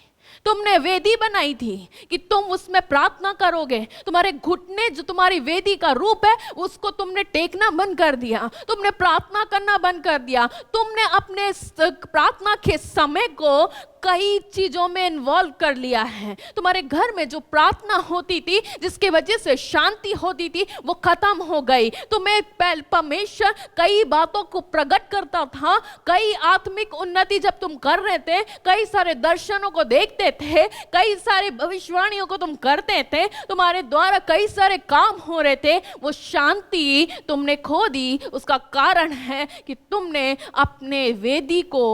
तुमने वेदी बनाई थी कि तुम उसमें प्रार्थना करोगे। तुम्हारे घुटने जो तुम्हारी वेदी का रूप है उसको तुमने टेकना बंद कर दिया, तुमने प्रार्थना करना बंद कर दिया। तुमने अपने प्रार्थना के समय को कई चीजों में इन्वॉल्व कर लिया है। तुम्हारे घर में जो प्रार्थना होती थी, जिसके वजह से शांति होती थी, वो खत्म हो गई। तुम्हें परमेश्वर कई बातों को प्रकट करता था, कई आत्मिक उन्नति जब तुम कर रहे थे, कई सारे दर्शनों को देखते थे, कई सारी भविष्यवाणियों को तुम करते थे, तुम्हारे द्वारा कई सारे काम हो रहे थे, वो शांति तुमने खो दी। उसका कारण है कि तुमने अपने वेदी को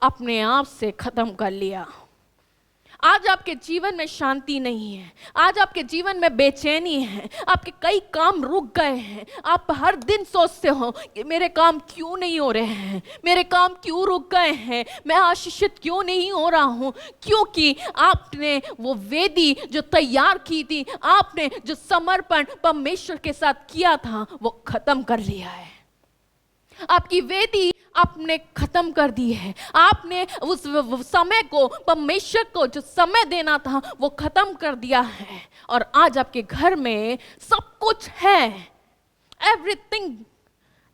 अपने आप से खत्म कर लिया। आज आपके जीवन में शांति नहीं है, आज आपके जीवन में बेचैनी है, आपके कई काम रुक गए हैं। आप हर दिन सोचते हो कि मेरे काम क्यों नहीं हो रहे हैं, मेरे काम क्यों रुक गए हैं, मैं आशीषित क्यों नहीं हो रहा हूं, क्योंकि आपने वो वेदी जो तैयार की थी, आपने जो समर्पण परमेश्वर के साथ किया था, वो खत्म कर लिया है। आपकी वेदी आपने खत्म कर दी है। आपने उस समय को, परमेश्वर को जो समय देना था, वो खत्म कर दिया है। और आज आपके घर में सब कुछ है, एवरीथिंग,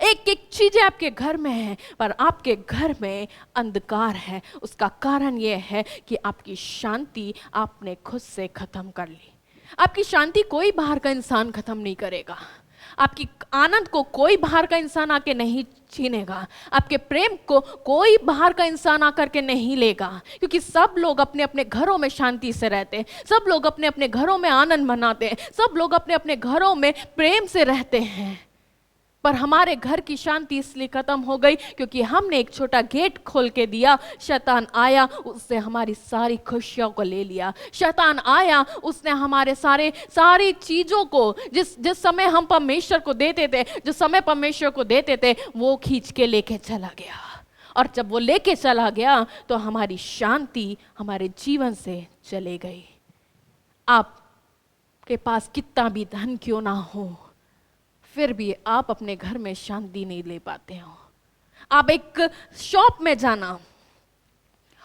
एक एक चीजें आपके घर में है, पर आपके घर में अंधकार है। उसका कारण यह है कि आपकी शांति आपने खुद से खत्म कर ली। आपकी शांति कोई बाहर का इंसान खत्म नहीं करेगा, आपकी आनंद को कोई बाहर का इंसान आके नहीं छीनेगा, आपके प्रेम को कोई बाहर का इंसान आकर के नहीं लेगा, क्योंकि सब लोग अपने अपने घरों में शांति से रहते हैं, सब लोग अपने अपने घरों में आनंद मनाते हैं, सब लोग अपने अपने घरों में प्रेम से रहते हैं। पर हमारे घर की शांति इसलिए खत्म हो गई क्योंकि हमने एक छोटा गेट खोल के दिया। शैतान आया, उससे हमारी सारी खुशियों को ले लिया। शैतान आया, उसने हमारे सारी चीजों को जिस समय हम परमेश्वर को देते थे, जो समय परमेश्वर को देते थे, वो खींच के लेके चला गया। और जब वो लेके चला गया तो हमारी शांति हमारे जीवन से चले गई। आपके पास कितना भी धन क्यों ना हो, फिर भी आप अपने घर में शांति नहीं ले पाते हो। आप एक शॉप में जाना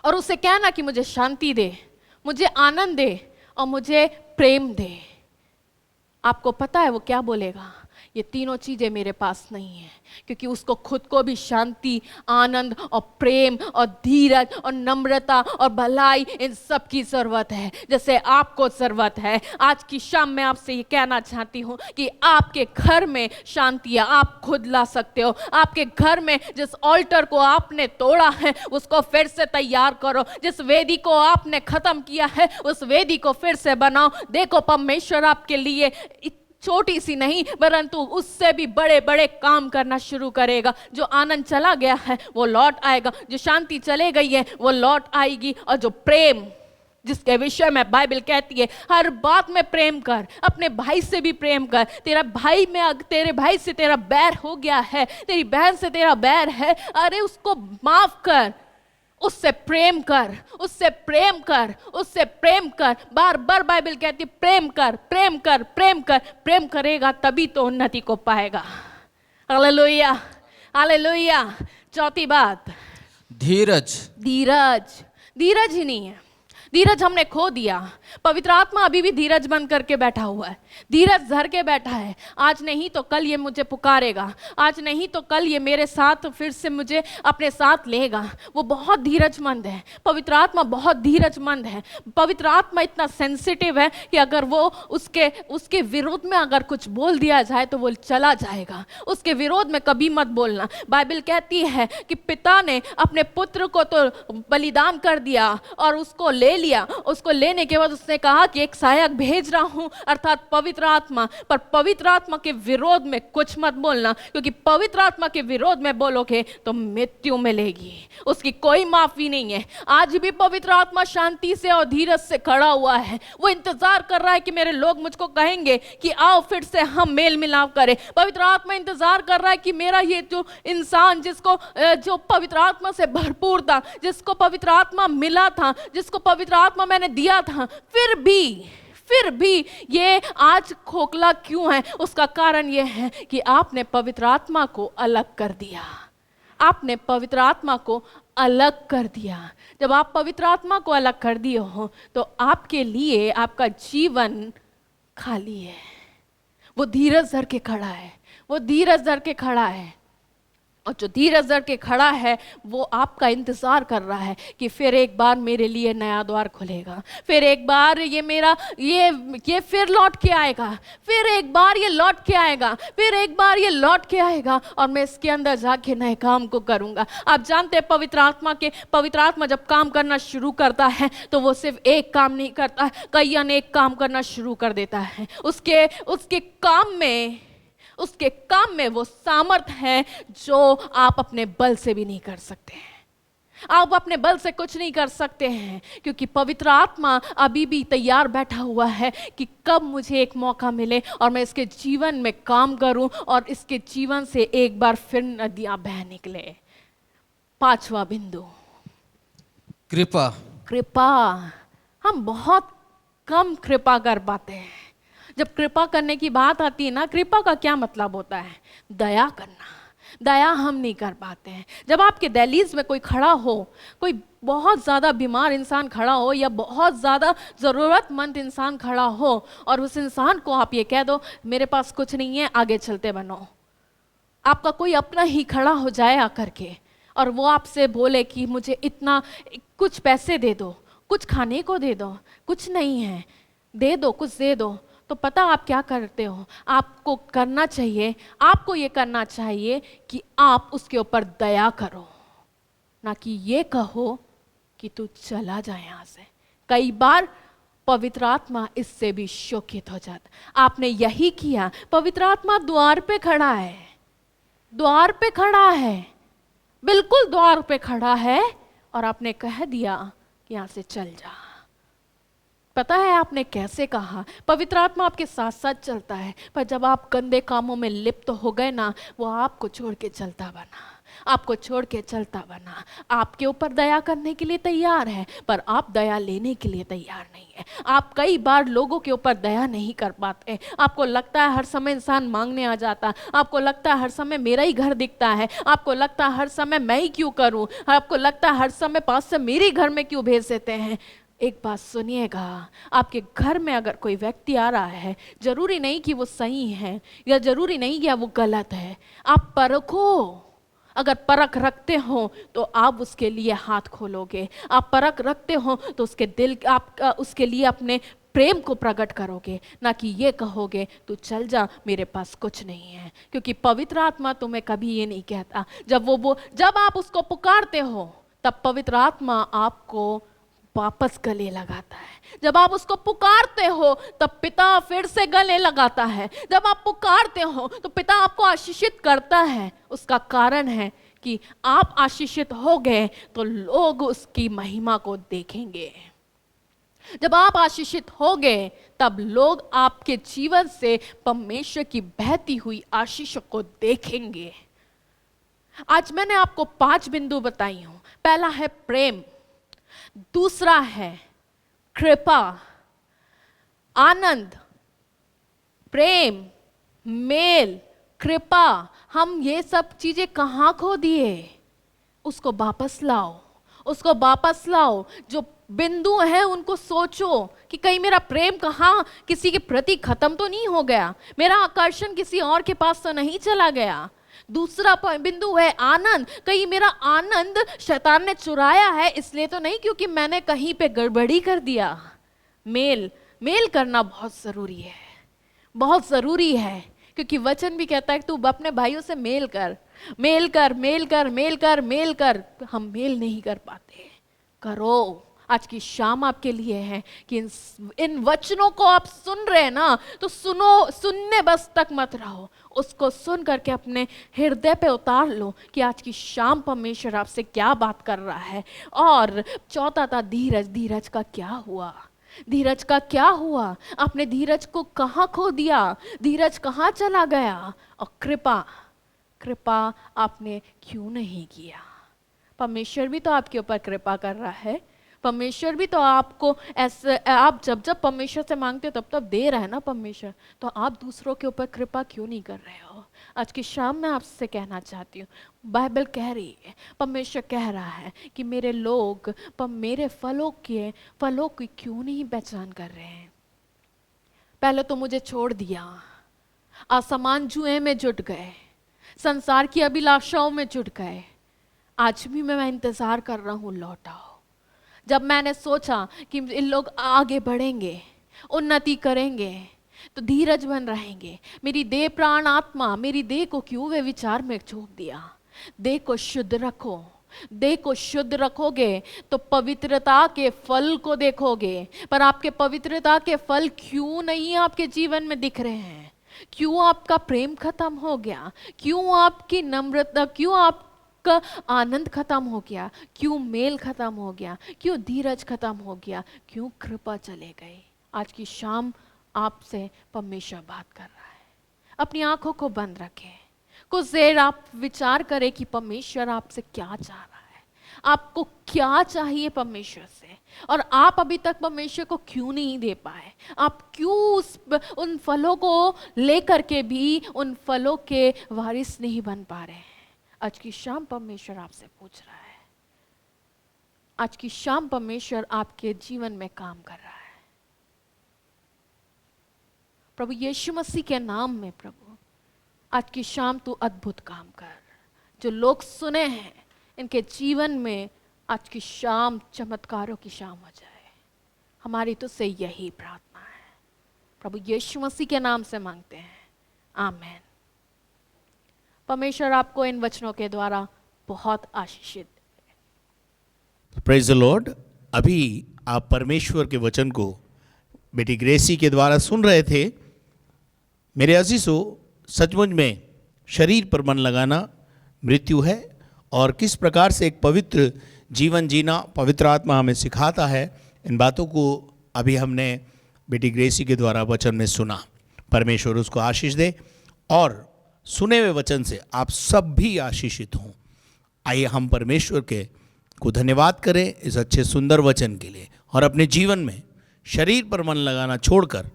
और उससे कहना कि मुझे शांति दे, मुझे आनंद दे और मुझे प्रेम दे, आपको पता है वो क्या बोलेगा? ये तीनों चीजें मेरे पास नहीं है, क्योंकि उसको खुद को भी शांति, आनंद और प्रेम और धीरज और नम्रता और भलाई, इन सब की जरूरत है, जैसे आपको जरूरत है। आज की शाम में आपसे ये कहना चाहती हूँ कि आपके घर में शांति आप खुद ला सकते हो। आपके घर में जिस ऑल्टर को आपने तोड़ा है उसको फिर से तैयार करो, जिस वेदी को आपने खत्म किया है उस वेदी को फिर से बनाओ। देखो परमेश्वर आपके लिए छोटी सी नहीं परंतु उससे भी बड़े बड़े काम करना शुरू करेगा। जो आनंद चला गया है वो लौट आएगा, जो शांति चले गई है वो लौट आएगी, और जो प्रेम जिसके विषय में बाइबल कहती है हर बात में प्रेम कर, अपने भाई से भी प्रेम कर। तेरे भाई से तेरा बैर हो गया है, तेरी बहन से तेरा बैर है, अरे उसको माफ कर, उससे प्रेम कर, उससे प्रेम कर, उससे प्रेम कर। बार बार बाइबल कहती है प्रेम कर, प्रेम कर, प्रेम कर। प्रेम करेगा तभी तो उन्नति को पाएगा। Hallelujah, hallelujah. चौथी बात, धीरज। धीरज। धीरज ही नहीं है, धीरज हमने खो दिया। पवित्र आत्मा अभी भी धीरज बन करके बैठा हुआ है, धीरज धर के बैठा है। आज नहीं तो कल ये मुझे पुकारेगा, आज नहीं तो कल ये मेरे साथ फिर से मुझे अपने साथ लेगा। वो बहुत धीरजमंद है, पवित्र आत्मा बहुत धीरजमंद है। पवित्र आत्मा इतना सेंसिटिव है कि अगर वो उसके विरोध में अगर कुछ बोल दिया जाए तो वो चला जाएगा। उसके विरोध में कभी मत बोलना। बाइबल कहती है कि पिता ने अपने पुत्र को तो बलिदान कर दिया और उसको ले लिया। उसको लेने के बाद उसने कहा कि एक सहायक भेज रहा हूं, अर्थात पवित्र आत्मा। पर पवित्र आत्मा के विरोध में कुछ मत बोलना, क्योंकि पवित्र आत्मा के विरोध में बोलोगे तो मृत्यु मिलेगी, उसकी कोई माफी नहीं है। आज भी पवित्र आत्मा शांति से और धीरज से खड़ा हुआ है। वो इंतजार कर रहा है कि मेरे लोग मुझको कहेंगे कि आओ फिर से हम मेल मिलाप करें। पवित्र आत्मा इंतजार कर रहा है कि मेरा ये जो इंसान जो पवित्र आत्मा से भरपूर था, जिसको पवित्र आत्मा मिला था, जिसको पवित्र आत्मा मैंने दिया था, फिर भी ये आज खोखला क्यों है? उसका कारण ये है कि आपने पवित्र आत्मा को अलग कर दिया। आपने पवित्र आत्मा को अलग कर दिया। जब आप पवित्र आत्मा को अलग कर दिए हो तो आपके लिए आपका जीवन खाली है। वो धीरज धर के खड़ा है, वो धीरज धर के खड़ा है, और जो धीरज धर के खड़ा है वो आपका इंतजार कर रहा है कि फिर एक बार मेरे लिए नया द्वार खुलेगा, फिर एक बार ये मेरा ये फिर लौट के आएगा, फिर एक बार ये लौट के आएगा, फिर एक बार ये लौट के आएगा, और मैं इसके अंदर जाके नए काम को करूंगा। आप जानते हैं पवित्र आत्मा जब काम करना शुरू करता है तो वो सिर्फ एक काम नहीं करता, कई अनेक काम करना शुरू कर देता है। उसके काम में वो सामर्थ है जो आप अपने बल से भी नहीं कर सकते हैं। आप अपने बल से कुछ नहीं कर सकते हैं, क्योंकि पवित्र आत्मा अभी भी तैयार बैठा हुआ है कि कब मुझे एक मौका मिले और मैं इसके जीवन में काम करूं और इसके जीवन से एक बार फिर नदियां बह निकले। 5वां बिंदु, कृपा। कृपा। हम बहुत कम कृपा कर पाते हैं। जब कृपा करने की बात आती है ना, कृपा का क्या मतलब होता है? दया करना। दया हम नहीं कर पाते हैं। जब आपके दहलीज में कोई खड़ा हो, कोई बहुत ज़्यादा बीमार इंसान खड़ा हो या बहुत ज़्यादा ज़रूरतमंद इंसान खड़ा हो, और उस इंसान को आप ये कह दो मेरे पास कुछ नहीं है, आगे चलते बनो, आपका कोई अपना ही खड़ा हो जाए आकर के और वो आपसे बोले कि मुझे इतना कुछ पैसे दे दो, कुछ खाने को दे दो, कुछ नहीं है, दे दो, कुछ दे दो, तो पता आप क्या करते हो? आपको ये करना चाहिए कि आप उसके ऊपर दया करो, ना कि ये कहो कि तू चला जाए यहाँ से। कई बार पवित्र आत्मा इससे भी शोकित हो जाता। आपने यही किया। पवित्र आत्मा द्वार पे खड़ा है, द्वार पे खड़ा है, बिल्कुल द्वार पे खड़ा है, और आपने कह दिया कि यहाँ से चल जा। पता है आपने कैसे कहा? पवित्र आत्मा आपके साथ साथ चलता है, पर जब आप गंदे कामों में लिप्त हो गए ना, वो आपको छोड़ के चलता बना, आपके ऊपर दया करने के लिए तैयार है, पर आप दया लेने के लिए तैयार नहीं है। आप कई बार लोगों के ऊपर दया नहीं कर पाते। आपको लगता है हर समय इंसान मांगने आ जाता, आपको लगता है हर समय मेरा ही घर दिखता है, आपको लगता है हर समय मैं ही क्यों करूं, आपको लगता है हर समय पास से मेरे घर में क्यों भेज देते हैं। एक बात सुनिएगा, आपके घर में अगर कोई व्यक्ति आ रहा है, जरूरी नहीं कि वो सही है या जरूरी नहीं कि वो गलत है। आप परखो। अगर परख रखते हो तो आप उसके लिए हाथ खोलोगे, आप परख रखते हो तो उसके लिए अपने प्रेम को प्रकट करोगे, ना कि ये कहोगे तू चल जा, मेरे पास कुछ नहीं है। क्योंकि पवित्र आत्मा तुम्हें कभी ये नहीं कहता। जब आप उसको पुकारते हो तब पवित्र आत्मा आपको वापस गले लगाता है। जब आप उसको पुकारते हो तब पिता फिर से गले लगाता है। जब आप पुकारते हो तो पिता आपको आशीषित करता है। उसका कारण है कि आप आशीषित हो गए तो लोग उसकी महिमा को देखेंगे। जब आप आशीषित हो गए तब लोग आपके जीवन से परमेश्वर की बहती हुई आशीषों को देखेंगे। आज मैंने आपको 5 बिंदु बताई हूं। पहला है प्रेम, दूसरा है कृपा, आनंद, प्रेम, मेल, कृपा। हम ये सब चीजें कहाँ खो दिए? उसको वापस लाओ। जो बिंदु हैं उनको सोचो कि कहीं मेरा प्रेम कहाँ किसी के प्रति खत्म तो नहीं हो गया, मेरा आकर्षण किसी और के पास तो नहीं चला गया। दूसरा बिंदु है आनंद। कहीं मेरा आनंद शैतान ने चुराया है, इसलिए तो नहीं क्योंकि मैंने कहीं पे गड़बड़ी कर दिया। मेल करना बहुत ज़रूरी है, क्योंकि वचन भी कहता है कि तू अपने भाइयों से मेल कर। हम मेल नहीं कर पाते। करो। आज की शाम आपके लिए है कि इन वचनों को आप सुन रहे हैं ना, तो सुनने बस तक मत रहो, उसको सुन करके अपने हृदय पे उतार लो कि आज की शाम परमेश्वर आपसे क्या बात कर रहा है। और चौथा था धीरज का क्या हुआ? आपने धीरज को कहाँ खो दिया? धीरज कहाँ चला गया? और कृपा आपने क्यों नहीं किया? परमेश्वर भी तो आपके ऊपर कृपा कर रहा है, परमेश्वर भी तो आपको ऐसे, आप जब जब परमेश्वर से मांगते हो तब तब दे रहा है ना परमेश्वर, तो आप दूसरों के ऊपर कृपा क्यों नहीं कर रहे हो? आज की शाम में आपसे कहना चाहती हूँ, बाइबल कह रही है, परमेश्वर कह रहा है कि मेरे लोग पर मेरे फलों की क्यों नहीं पहचान कर रहे हैं? पहले तो मुझे छोड़ दिया, असमान जुए में जुट गए, संसार की अभिलाषाओं में जुट गए। आज भी मैं इंतजार कर रहा हूँ, लौट आओ। जब मैंने सोचा कि इन लोग आगे बढ़ेंगे, उन्नति करेंगे, तो धीरज बन रहेंगे, मेरी देह प्राण आत्मा, मेरी देह को क्यों वे विचार में झोंक दिया? देह को शुद्ध रखो, देह को शुद्ध रखोगे तो पवित्रता के फल को देखोगे। पर आपके पवित्रता के फल क्यों नहीं आपके जीवन में दिख रहे हैं? क्यों आपका प्रेम खत्म हो गया? क्यों आपकी नम्रता, क्यों आपका आनंद खत्म हो गया? क्यों मेल खत्म हो गया? क्यों धीरज खत्म हो गया? क्यों कृपा चले गई? आज की शाम आपसे परमेश्वर बात कर रहा है। अपनी आंखों को बंद रखें, कुछ देर आप विचार करें कि परमेश्वर आपसे क्या चाह रहा है, आपको क्या चाहिए परमेश्वर से, और आप अभी तक परमेश्वर को क्यों नहीं दे पाए? आप क्यों उन फलों को लेकर के भी उन फलों के वारिस नहीं बन पा रहे हैं? आज की शाम परमेश्वर आपसे पूछ रहा है, आज की शाम परमेश्वर आपके जीवन में काम कर रहा है। प्रभु यीशु मसीह के नाम में प्रभु, आज की शाम तू अद्भुत काम कर। जो लोग सुने हैं इनके जीवन में आज की शाम चमत्कारों की शाम हो जाए, हमारी तो से यही प्रार्थना है। प्रभु यीशु मसीह के नाम से मांगते हैं, आमीन। परमेश्वर आपको इन वचनों के द्वारा बहुत आशीषित। Praise the Lord. अभी आप परमेश्वर के वचन को बेटी ग्रेसी के द्वारा सुन रहे थे। मेरे अजीजों, सचमुच में शरीर पर मन लगाना मृत्यु है, और किस प्रकार से एक पवित्र जीवन जीना पवित्र आत्मा हमें सिखाता है, इन बातों को अभी हमने बेटी ग्रेसी के द्वारा वचन में सुना। परमेश्वर उसको आशीष दे और सुने हुए वचन से आप सब भी आशीषित हों। आइए हम परमेश्वर के को धन्यवाद करें इस अच्छे सुंदर वचन के लिए, और अपने जीवन में शरीर पर मन लगाना छोड़कर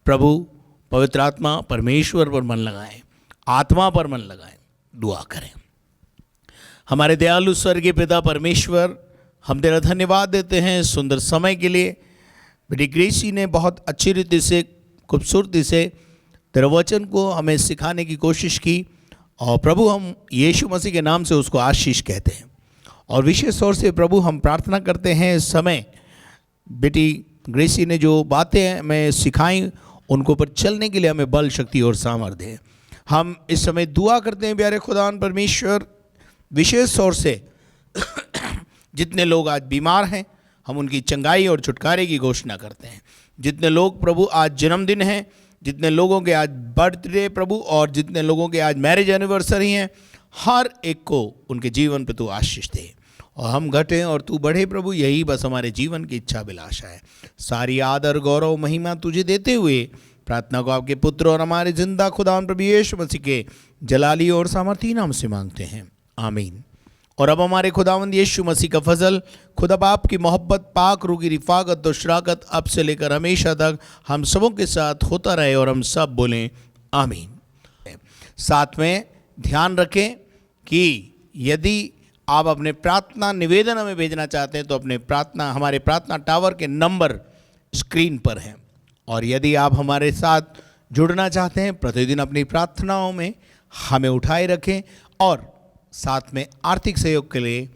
प्रभु पवित्र आत्मा परमेश्वर पर मन लगाएं, आत्मा पर मन लगाएं। दुआ करें। हमारे दयालु स्वर्गीय पिता परमेश्वर, हम तेरा धन्यवाद देते हैं सुंदर समय के लिए। बेटी ग्रेसी ने बहुत अच्छी रीति से, खूबसूरती से तेरा वचन को हमें सिखाने की कोशिश की, और प्रभु हम यीशु मसीह के नाम से उसको आशीष कहते हैं। और विशेष तौर से प्रभु हम प्रार्थना करते हैं इस समय बेटी ग्रेसी ने जो बातें हमें सिखाई उनको पर चलने के लिए हमें बल, शक्ति और सामर्थ्य दें। हम इस समय दुआ करते हैं प्यारे खुदावन परमेश्वर, विशेष तौर से जितने लोग आज बीमार हैं हम उनकी चंगाई और छुटकारे की घोषणा करते हैं। जितने लोग प्रभु आज जन्मदिन हैं, जितने लोगों के आज बर्थडे प्रभु, और जितने लोगों के आज मैरिज एनिवर्सरी हैं, हर एक को उनके जीवन पे तू आशीष दे, और हम घटें और तू बढ़े प्रभु, यही बस हमारे जीवन की इच्छा अभिलाषा है। सारी आदर गौरव महिमा तुझे देते हुए प्रार्थना को आपके पुत्र और हमारे जिंदा खुदावन प्रभु यीशु मसीह के जलाली और सामर्थी नाम से मांगते हैं, आमीन। और अब हमारे खुदावंद यीशु मसीह का फजल, खुदा बाप की मोहब्बत, पाक रूह की रिफाकत और शराकत अब से लेकर हमेशा तक हम सबों के साथ होता रहे, और हम सब बोलें आमीन। साथ में ध्यान रखें कि यदि आप अपने प्रार्थना निवेदन हमें भेजना चाहते हैं तो अपने प्रार्थना, हमारे प्रार्थना टावर के नंबर स्क्रीन पर हैं। और यदि आप हमारे साथ जुड़ना चाहते हैं प्रतिदिन अपनी प्रार्थनाओं में, हमें उठाए रखें, और साथ में आर्थिक सहयोग के लिए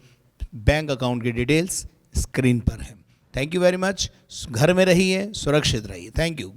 बैंक अकाउंट की डिटेल्स स्क्रीन पर है। Thank you very much. घर में रहिए, सुरक्षित रहिए। Thank you.